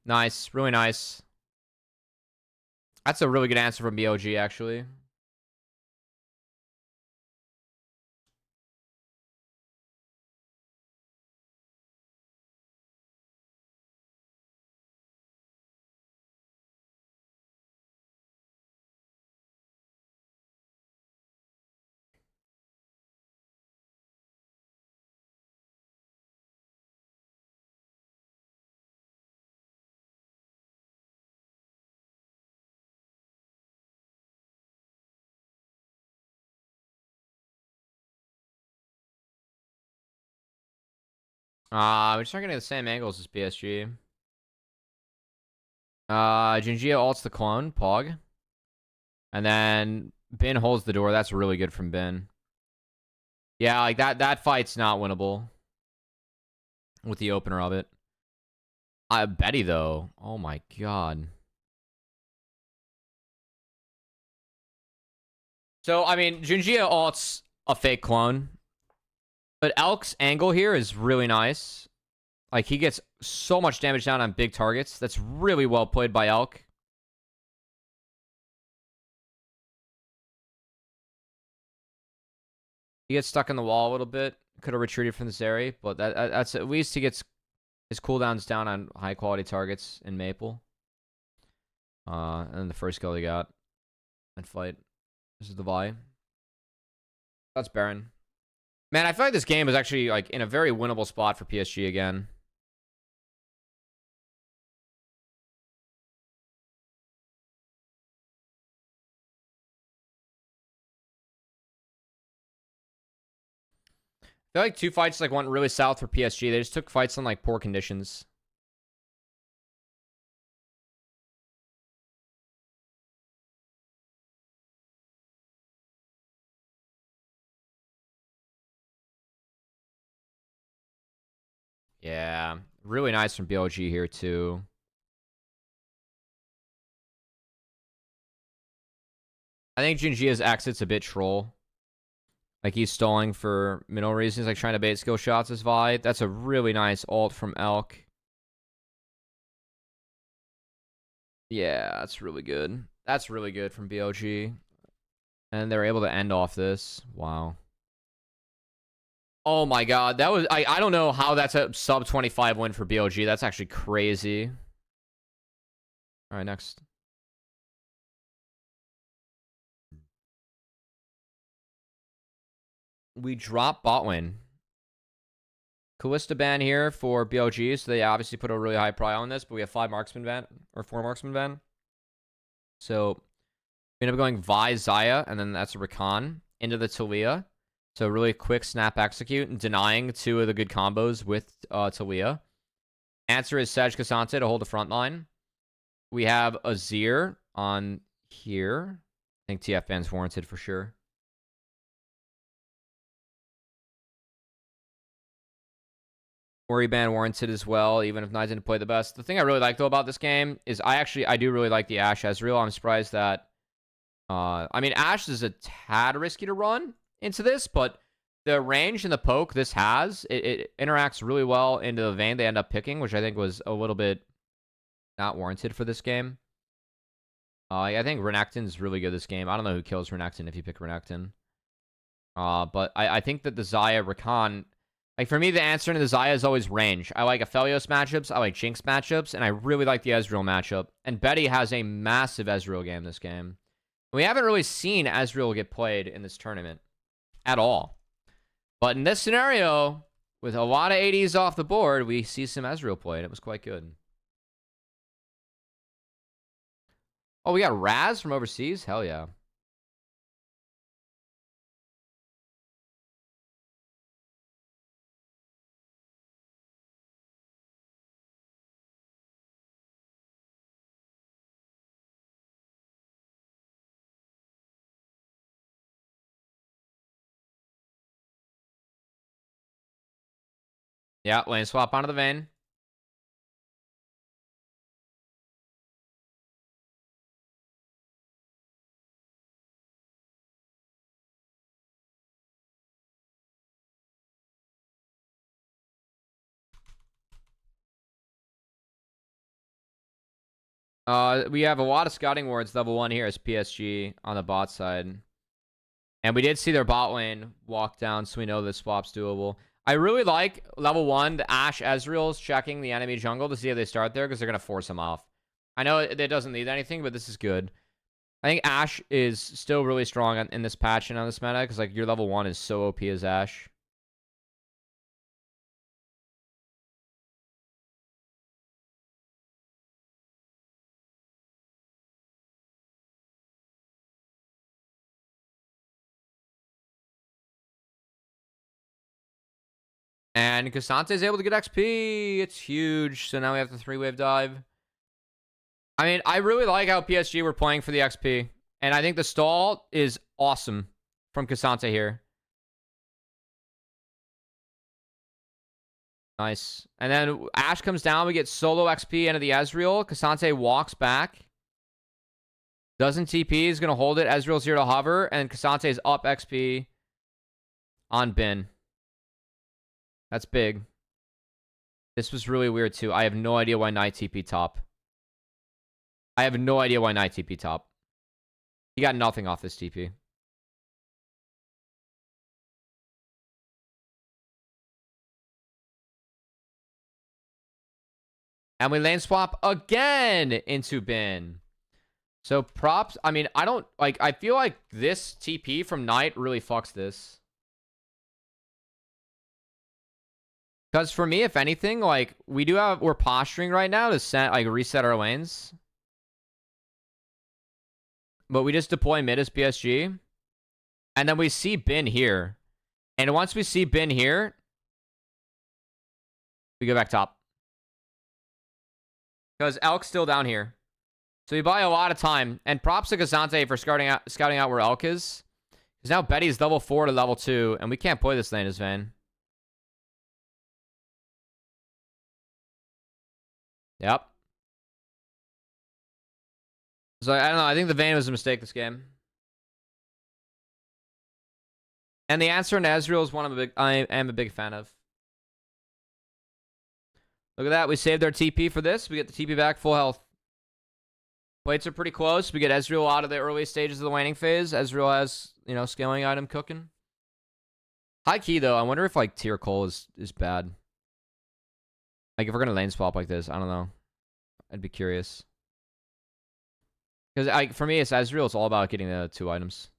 Nice. Really nice. That's a really good answer from BLG, actually. We're just not getting the same angles as PSG. Jinjia ults the clone, Pog. And then Bin holds the door. That's really good from Bin. Yeah, like that fight's not winnable with the opener of it. Betty, though. Oh my god. So, I mean, Jinjia ults a fake clone. But Elk's angle here is really nice. Like, he gets so much damage down on big targets. That's really well played by Elk. He gets stuck in the wall a little bit. Could have retreated from this area, but that's at least he gets his cooldowns down on high quality targets in Maple. And then the first kill he got and fight. This is the Vi. That's Baron. Man, I feel like this game is actually like in a very winnable spot for PSG again. I feel like two fights like went really south for PSG. They just took fights on like poor conditions. Yeah, really nice from BLG here too. I think Jinjia's exit's a bit troll. Like he's stalling for minimal reasons, like trying to bait skill shots as Vi. That's a really nice ult from Elk. Yeah, that's really good. That's really good from BLG. And they're able to end off this. Wow. Oh my god, that was I don't know how that's a sub 25 win for BLG. That's actually crazy. All right, next. We drop bot win. Callista ban here for BLG, so they obviously put a really high prio on this, but we have 5 marksman ban or 4 marksman ban. So we end up going Vi Zaya, and then that's a Rakan into the Talia. So really quick snap execute and denying 2 of the good combos with Talia. Answer is Sej Kasante to hold the front line. We have Azir on here. I think TF ban's warranted for sure. Ori ban warranted as well, even if Knight didn't play the best. The thing I really like though about this game is I do really like the Ashe Ezreal. I'm surprised that I mean Ashe is a tad risky to run into this, but the range and the poke this has, it interacts really well into the Vayne they end up picking, which I think was a little bit not warranted for this game. I think Renekton's really good this game. I don't know who kills Renekton if you pick Renekton. But I think that the Xayah Rakan, like for me, the answer to the Xayah is always range. I like Aphelios matchups, I like Jinx matchups, and I really like the Ezreal matchup. And Betty has a massive Ezreal game this game. We haven't really seen Ezreal get played in this tournament at all. But in this scenario, with a lot of 80s off the board, we see some Ezreal played. It was quite good. Oh, we got Raz from overseas? Hell yeah. Yeah, lane swap onto the Vayne. We have a lot of scouting wards level 1 here as PSG on the bot side. And we did see their bot lane walk down, so we know this swap's doable. I really like level 1, the Ashe Ezreal's checking the enemy jungle to see if they start there, because they're going to force him off. I know it doesn't need anything, but this is good. I think Ashe is still really strong in this patch and on this meta, because like your level 1 is so OP as Ashe. And Cassante is able to get XP. It's huge. So now we have the 3-wave dive. I mean, I really like how PSG were playing for the XP. And I think the stall is awesome from Cassante here. Nice. And then Ashe comes down. We get solo XP into the Ezreal. Cassante walks back. Doesn't TP. Is going to hold it. Ezreal's here to hover. And Cassante is up XP on Bin. That's big. This was really weird too. I have no idea why Knight TP top. I have no idea why Knight TP top. He got nothing off this TP. And we lane swap again into Bin. So props. I mean, I don't like. I feel like this TP from Knight really fucks this. Because for me, if anything, like we're posturing right now to reset our lanes. But we just deploy mid as PSG. And then we see Bin here. And once we see Bin here, we go back top. Because Elk's still down here. So we buy a lot of time. And props to Cassante for scouting out where Elk is. Because now Betty's level 4 to level 2. And we can't play this lane as Vayne. Yep. So I don't know. I think the Vayne was a mistake this game. And the answer in Ezreal is one I am a big fan of. Look at that. We saved our TP for this. We get the TP back full health. Plates are pretty close. We get Ezreal out of the early stages of the waning phase. Ezreal has, scaling item cooking. High key, though. I wonder if, tier Cole is bad. Like, if we're going to lane swap like this, I don't know. I'd be curious. Because, for me, it's Ezreal. It's all about getting the 2 items.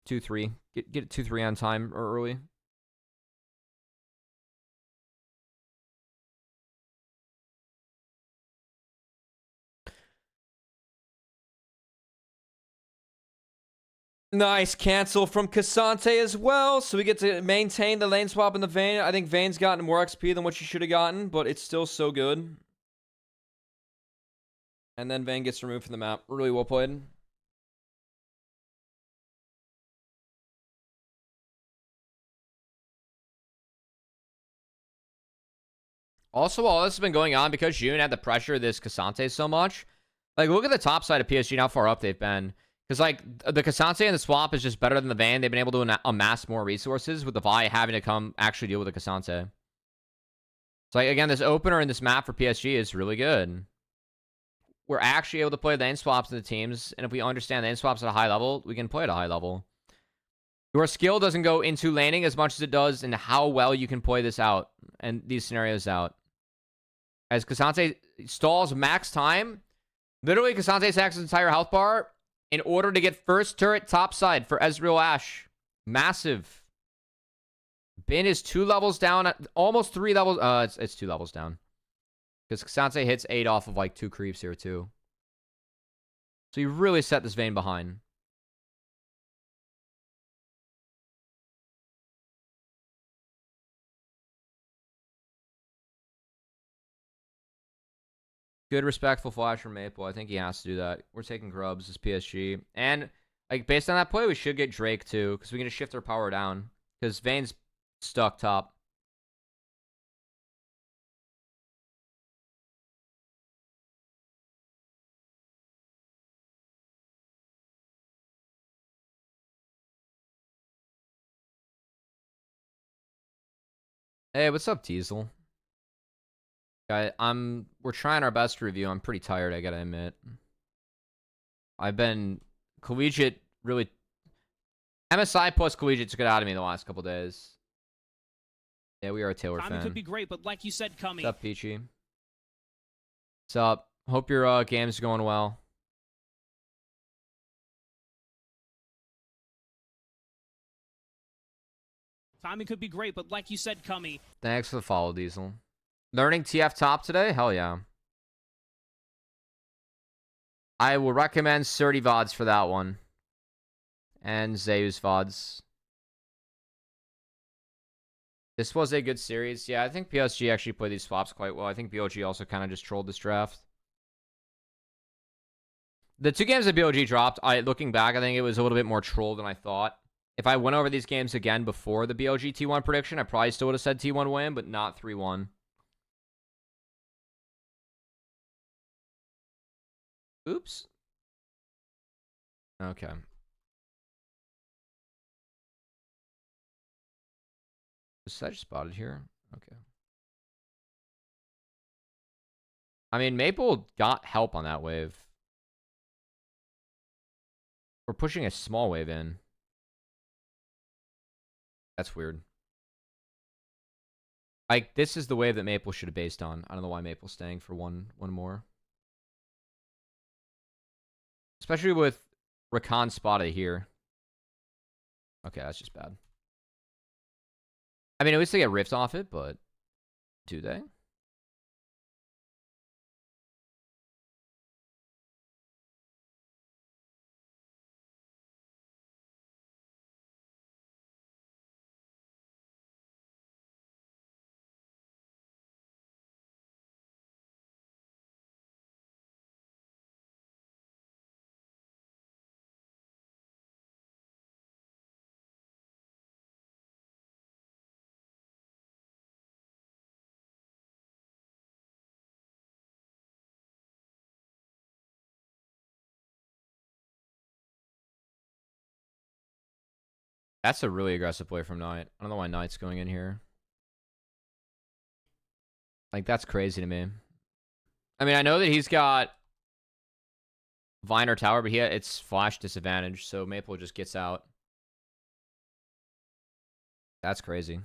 2-3. Get 2-3 on time or early. Nice cancel from Cassante as well. So we get to maintain the lane swap in the Vayne. I think Vayne's gotten more XP than what she should have gotten, but it's still so good. And then Vayne gets removed from the map. Really well played. Also, while this has been going on, because June had the pressure of this Cassante so much, look at the top side of PSG and how far up they've been. Because, the Cassante and the swap is just better than the Vayne. They've been able to amass more resources with the Vi having to come actually deal with the Cassante. So, again, this opener in this map for PSG is really good. We're actually able to play lane swaps in the teams. And if we understand lane swaps at a high level, we can play at a high level. Your skill doesn't go into laning as much as it does in how well you can play this out and these scenarios out. As Cassante stalls max time, literally Cassante sacks his entire health bar in order to get first turret topside for Ezreal Ashe. Massive. Bin is 2 levels down, almost 3 levels. It's 2 levels down. Because Cassante hits 8 off of 2 creeps here too. So you really set this Vayne behind. Good, respectful flash from Maple. I think he has to do that. We're taking grubs as PSG. And, based on that play, we should get Drake, too. Because we can just shift our power down. Because Vayne's Stuck top. Hey, what's up, Teasel? We're trying our best to review. I'm pretty tired, I gotta admit. I've been collegiate really MSI plus collegiate took it out of me the last couple days. Yeah, we are a Taylor fan. Could be great, but like you said, Cubby. What's up, Peachy? What's up? Hope your game's going well. Timing could be great, but like you said, Cummy. Thanks for the follow, Diesel. Learning TF top today? Hell yeah. I will recommend 30 VoDs for that one. And Zeus VoDs. This was a good series. Yeah, I think PSG actually played these swaps quite well. I think BLG also kind of just trolled this draft. The 2 games that BLG dropped, looking back, I think it was a little bit more troll than I thought. If I went over these games again before the BLG T1 prediction, I probably still would have said T1 win, but not 3-1. Oops. Okay. Was Sedge spotted here? Okay. I mean, Maple got help on that wave. We're pushing a small wave in. That's weird. Like, this is the wave that Maple should have based on. I don't know why Maple's staying for one more. Especially with Rakan spotted here. Okay, that's just bad. I mean, at least they get rift off it, but do they? That's a really aggressive play from Knight. I don't know why Knight's going in here. Like, that's crazy to me. I mean, I know that he's got Vine or Tower, but it's flash disadvantage, so Maple just gets out. That's crazy.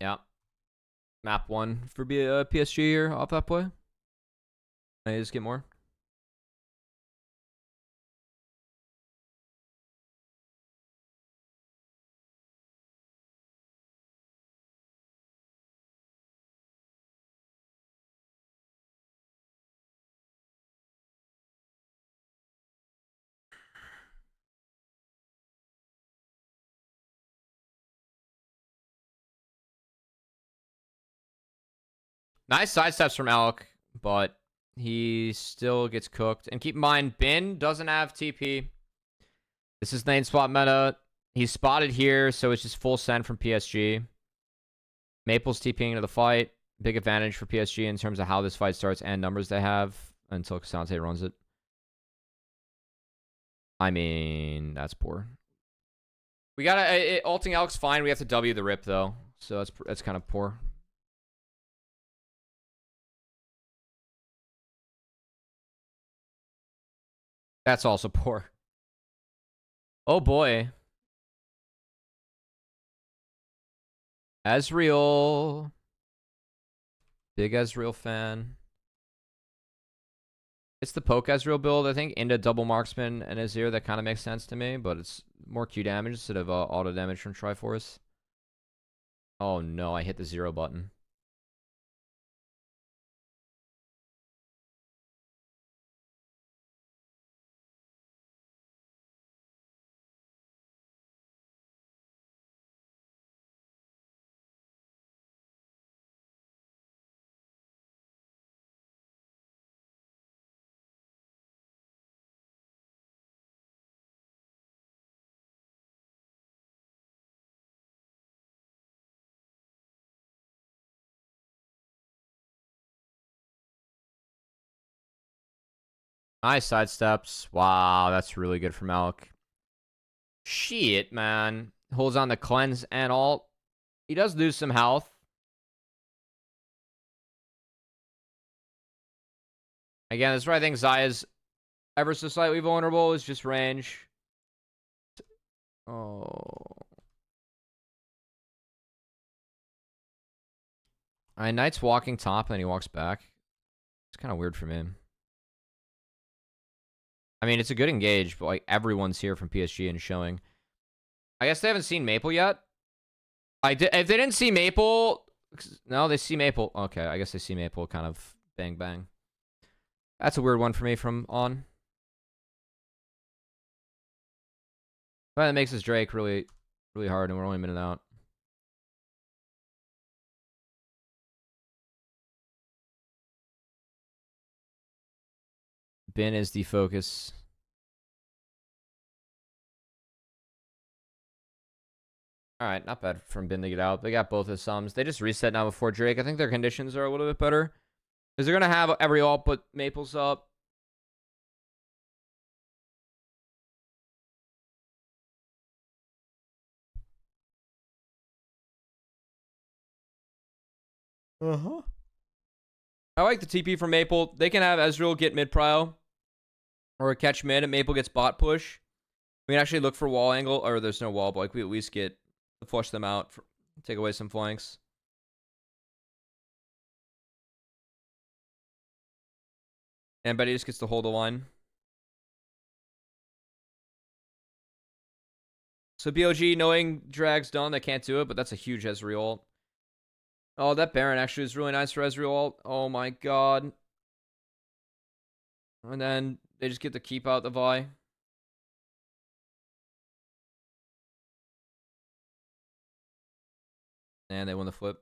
Yeah. Map 1 for PSG here off that play. I just get more. Nice sidesteps from Alec, but he still gets cooked. And keep in mind, Bin doesn't have TP. This is lane spot meta. He's spotted here, so it's just full send from PSG. Maple's TPing into the fight. Big advantage for PSG in terms of how this fight starts and numbers they have until Casante runs it. I mean, that's poor. We gotta... ulting Alec's fine. We have to W the rip, though. So that's kind of poor. That's also poor. Oh boy. Ezreal. Big Ezreal fan. It's the poke Ezreal build, I think, into double marksman and Azir. That kind of makes sense to me, but it's more Q damage instead of auto damage from Triforce. Oh no, I hit the 0 button. Nice sidesteps. Wow, that's really good from Elk. Shit, man. Holds on the cleanse and alt. He does lose some health. Again, that's where I think Zaya's ever so slightly vulnerable is just range. Oh. Alright, Knight's walking top and then he walks back. It's kind of weird for me. I mean, it's a good engage, but like everyone's here from PSG and showing. I guess they haven't seen Maple yet. If they didn't see Maple, no, they see Maple. Okay, I guess they see Maple kind of bang bang. That's a weird one for me from on. But that makes this Drake really, really hard, and we're only a minute out. Bin is the focus. Alright, not bad from Bin to get out. They got both his sums. They just reset now before Drake. I think their conditions are a little bit better. Because they're going to have every ult put Maples up. Uh-huh. I like the TP from Maple. They can have Ezreal get mid prio. Or catch mid and Maple gets bot push. We can actually look for wall angle. Or there's no wall, but like we at least get to flush them out. Take away some flanks. And Betty just gets to hold the line. So BLG, knowing drag's done, they can't do it, but that's a huge Ezreal ult. Oh, that Baron actually is really nice for Ezreal ult. Oh my god. And then they just get to keep out the Vi. And they win the flip.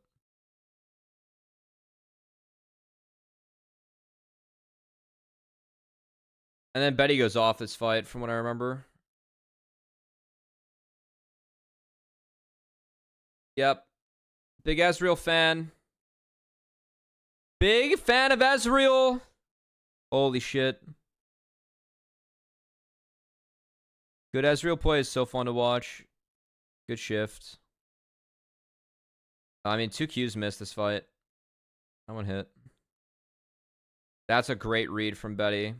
And then Betty goes off this fight, from what I remember. Yep. Big Ezreal fan. Big fan of Ezreal. Holy shit. Good Ezreal play is so fun to watch. Good shift. I mean, 2 Qs missed this fight. That one hit. That's a great read from Betty.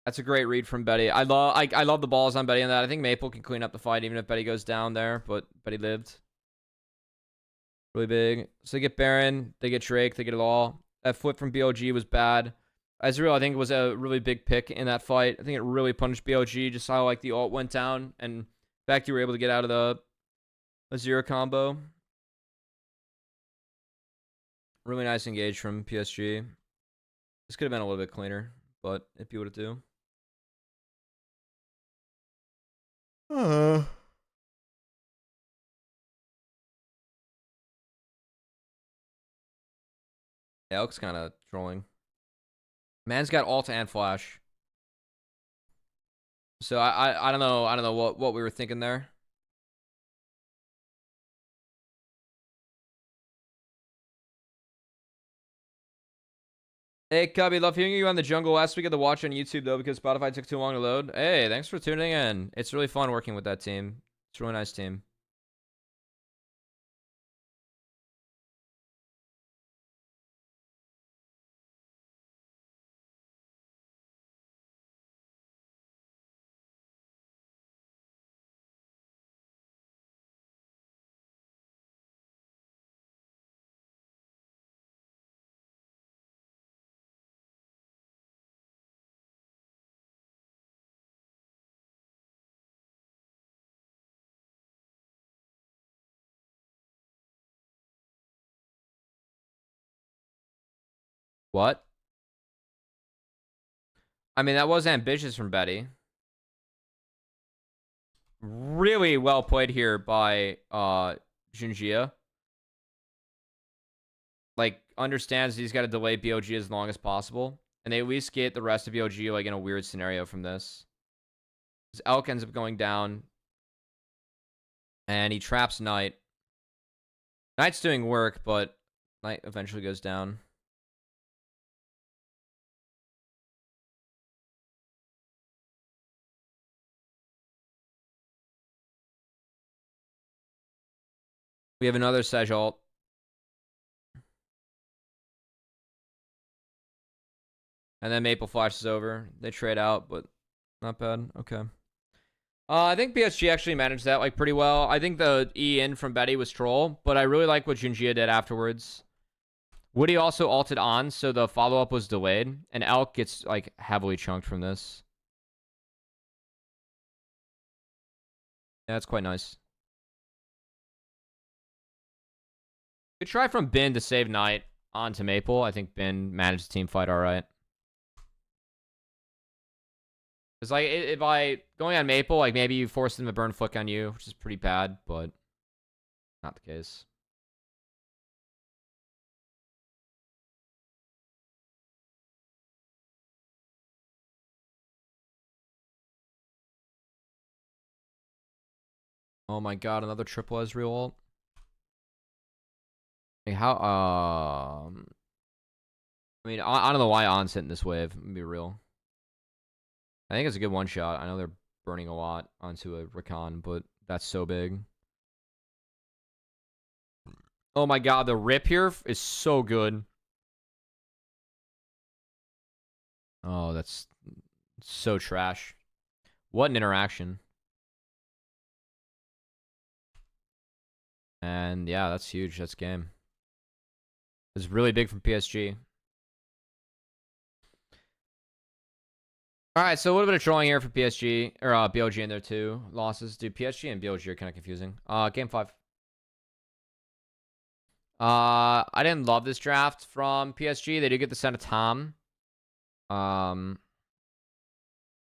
That's a great read from Betty. I love the balls on Betty on that. I think Maple can clean up the fight even if Betty goes down there, but Betty lived. Really big. So they get Baron, they get Drake, they get it all. That flip from BLG was bad. Ezreal, I think, was a really big pick in that fight. I think it really punished BLG. Just how like the ult went down, and in fact you were able to get out of the Azir combo. Really nice engage from PSG. This could have been a little bit cleaner, but it'd be what it do. Yeah, Elk's kind of trolling. Man's got ult and flash. So I don't know what we were thinking there. Hey Cubby, love hearing you on the jungle last week at the watch on YouTube though because Spotify took too long to load. Hey, thanks for tuning in. It's really fun working with that team. It's a really nice team. What? I mean, that was ambitious from Betty. Really well played here by Junjia. Like, understands he's got to delay BLG as long as possible. And they at least get the rest of BLG like in a weird scenario from this. Because Elk ends up going down. And he traps Knight. Knight's doing work, but Knight eventually goes down. We have another Sedge ult. And then Maple flashes over. They trade out, but not bad. Okay. I think PSG actually managed that like pretty well. I think the E in from Betty was troll, but I really like what Junjia did afterwards. Woody also ulted on, so the follow-up was delayed. And Elk gets like heavily chunked from this. Yeah, that's quite nice. Good try from Bin to save Knight onto Maple. I think Bin managed the team fight all right. It's like, if I going on Maple, like maybe you force them to burn Flick on you, which is pretty bad, but not the case. Oh my god, another triple Ezreal ult. Hey, how, I mean, I don't know why On's hitting this wave. I'm gonna be real. I think it's a good one shot. I know they're burning a lot onto a Rakan, but that's so big. Oh my god, the rip here is so good. Oh, that's so trash. What an interaction. And yeah, that's huge. That's game. It's really big from PSG. All right, so a little bit of trolling here for PSG, or BLG in there too. Losses. Dude, PSG and BLG are kind of confusing. Game 5. I didn't love this draft from PSG. They did get the send of Tom.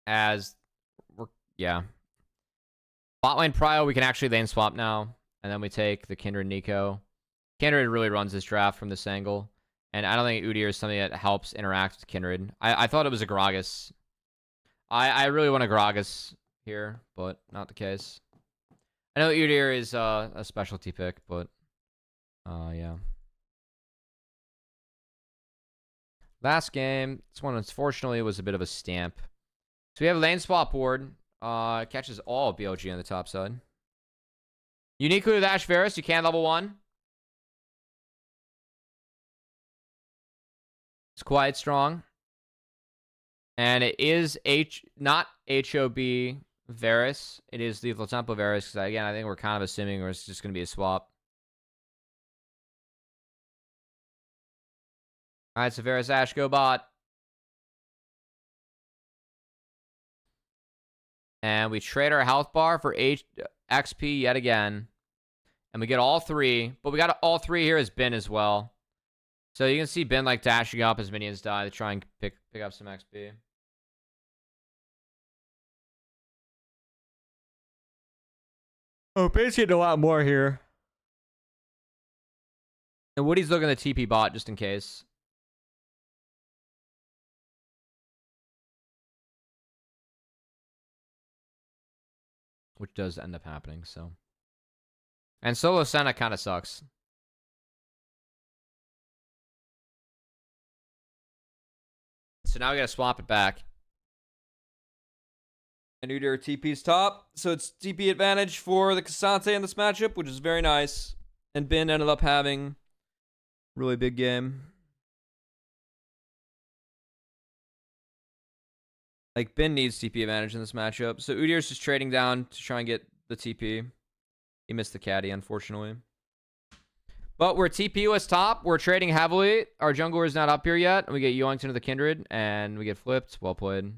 As we're, yeah. Bot lane Prio, we can actually lane swap now. And then we take the Kindred Nico. Kindred really runs this draft from this angle. And I don't think Udyr is something that helps interact with Kindred. I thought it was a Gragas. I really want a Gragas here, but not the case. I know Udyr is a specialty pick, but yeah. Last game, this one unfortunately was a bit of a stamp. So we have a lane swap board. Catches all BLG on the top side. Uniquely with Ash Varus, you can level 1. It's quite strong. And it is not HOB Varus. It is Lethal Temple Varus. Because again, I think we're kind of assuming it's just going to be a swap. Alright, so Varus Ash, go bot. And we trade our health bar for XP yet again. And we get all 3. But we got all 3 here as Bin as well. So you can see Bin like dashing up as minions die to try and pick up some XP. Oh, Bin's getting a lot more here. And Woody's looking at the TP bot just in case. Which does end up happening, so. And solo Senna kind of sucks. So now we gotta swap it back. And Udyr TP's top. So it's TP advantage for the Cassante in this matchup, which is very nice. And Bin ended up having a really big game. Like, Bin needs TP advantage in this matchup. So Udyr's just trading down to try and get the TP. He missed the caddy, unfortunately. But we're TP-less top. We're trading heavily. Our jungler is not up here yet. And we get Yoington to the Kindred. And we get flipped. Well played.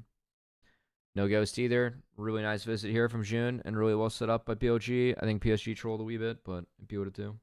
No ghost either. Really nice visit here from June. And really well set up by BLG. I think PSG trolled a wee bit, but he would have too.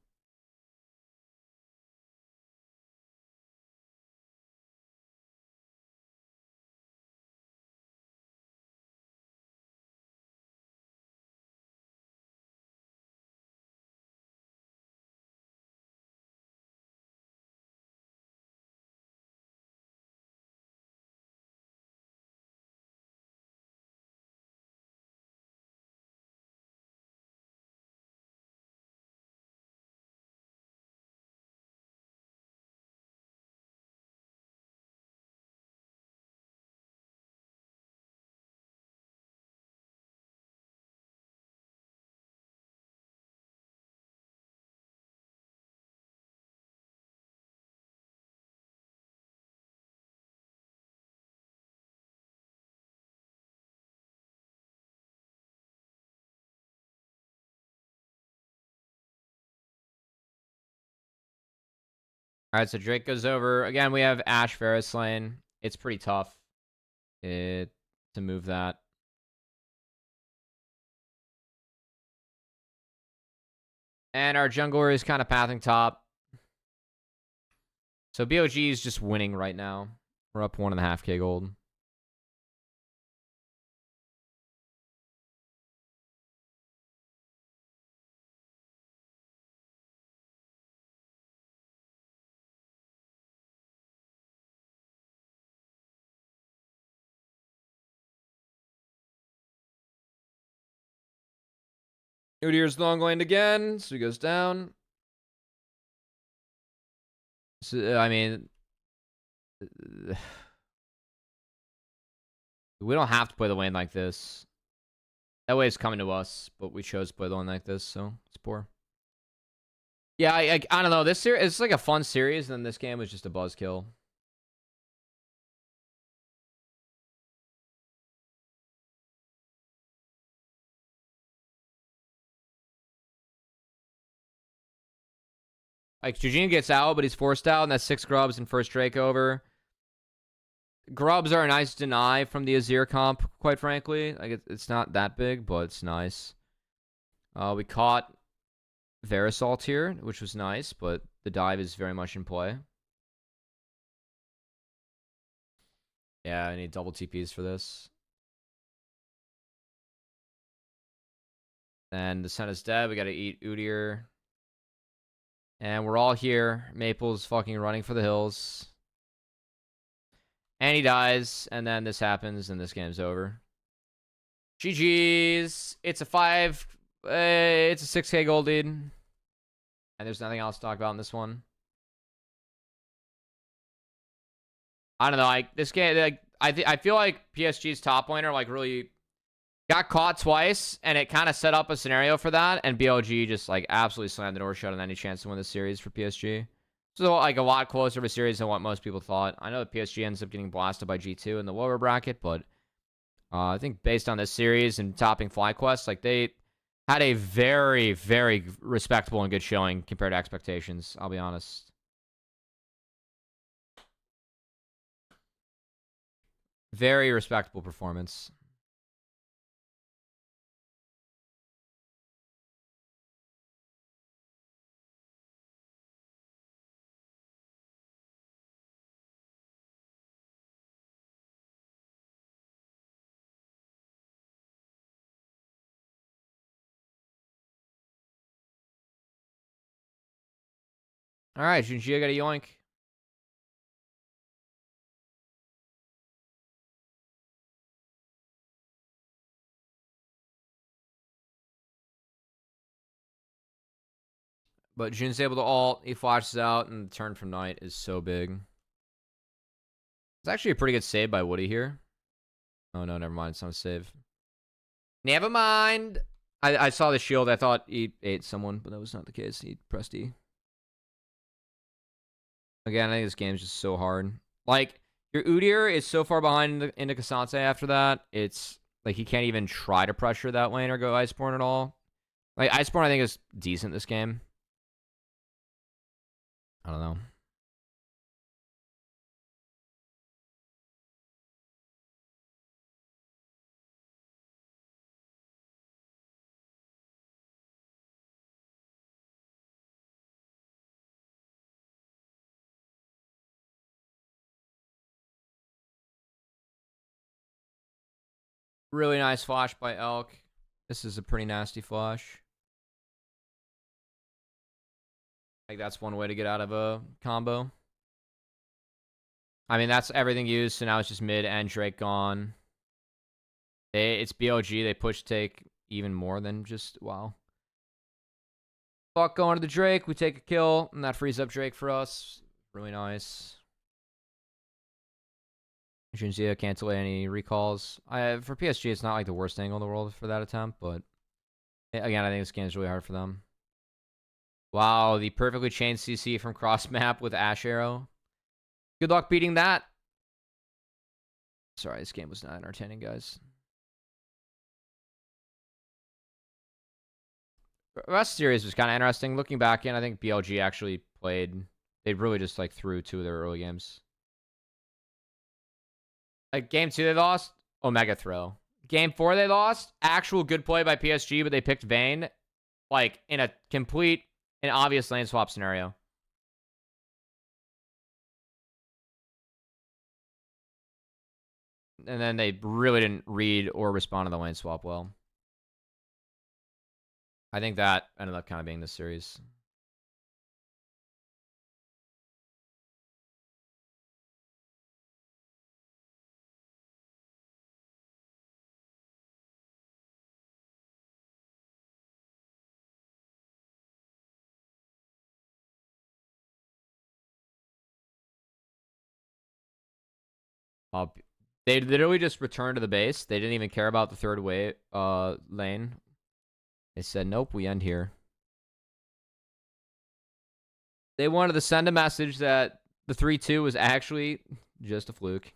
All right, so Drake goes over. Again, we have Ashe Varus lane. It's pretty tough to move that. And our jungler is kind of pathing top. So BLG is just winning right now. We're up 1.5K gold. Udyr's long lane again, so he goes down. So, I mean, we don't have to play the lane like this. That way it's coming to us, but we chose to play the lane like this, so it's poor. Yeah, I don't know. This series, it's like a fun series, and then this game was just a buzzkill. Like, Jorginho gets out, but he's forced out, and that's 6 grubs and first Drake over. Grubs are a nice deny from the Azir comp, quite frankly. Like, it's not that big, but it's nice. We caught Verisalt here, which was nice, but the dive is very much in play. Yeah, I need double TPs for this. And the sun is dead. We gotta eat Udyr. And we're all here. Maple's fucking running for the hills. And he dies. And then this happens, and this game's over. GG's. It's a 6K gold lead. And there's nothing else to talk about in this one. I don't know. Like, this game, like, I feel like PSG's top laner, like, really got caught twice, and it kind of set up a scenario for that, and BLG just, like, absolutely slammed the door shut on any chance to win the series for PSG. So, like, a lot closer of a series than what most people thought. I know that PSG ends up getting blasted by G2 in the lower bracket, but I think based on this series and topping FlyQuest, like, they had a very, very respectable and good showing compared to expectations, I'll be honest. Very respectable performance. All right, Junji, I got a yoink. But Jun's able to ult. He flashes out, and the turn from Knight is so big. It's actually a pretty good save by Woody here. Oh, no, never mind. It's not a save. Never mind. I saw the shield. I thought he ate someone, but that was not the case. He pressed E. Again, I think this game is just so hard. Like, your Udyr is so far behind into Cassante after that. It's like he can't even try to pressure that lane or go Iceborne at all. Like, Iceborne, I think, is decent this game. I don't know. Really nice flash by Elk. This is a pretty nasty flash. Like, that's one way to get out of a combo. I mean, that's everything used, so now it's just mid and Drake gone. It's BLG. They push take even more than just, wow. Fuck going to the Drake. We take a kill, and that frees up Drake for us. Really nice. Junzia can't delay any recalls. For PSG, it's not like the worst angle in the world for that attempt, but again, I think this game is really hard for them. Wow, the perfectly chained CC from cross map with Ashe Arrow. Good luck beating that. Sorry, this game was not entertaining, guys. The rest of the series was kind of interesting. Looking back in, I think BLG actually played They really just like threw 2 of their early games. Like game 2 they lost, Omega throw. Game 4 they lost, actual good play by PSG, but they picked Vayne, like in a complete and obvious lane swap scenario. And then they really didn't read or respond to the lane swap well. I think that ended up kind of being this series. They literally just returned to the base. They didn't even care about the third wave lane. They said, nope, we end here. They wanted to send a message that the 3-2 was actually just a fluke.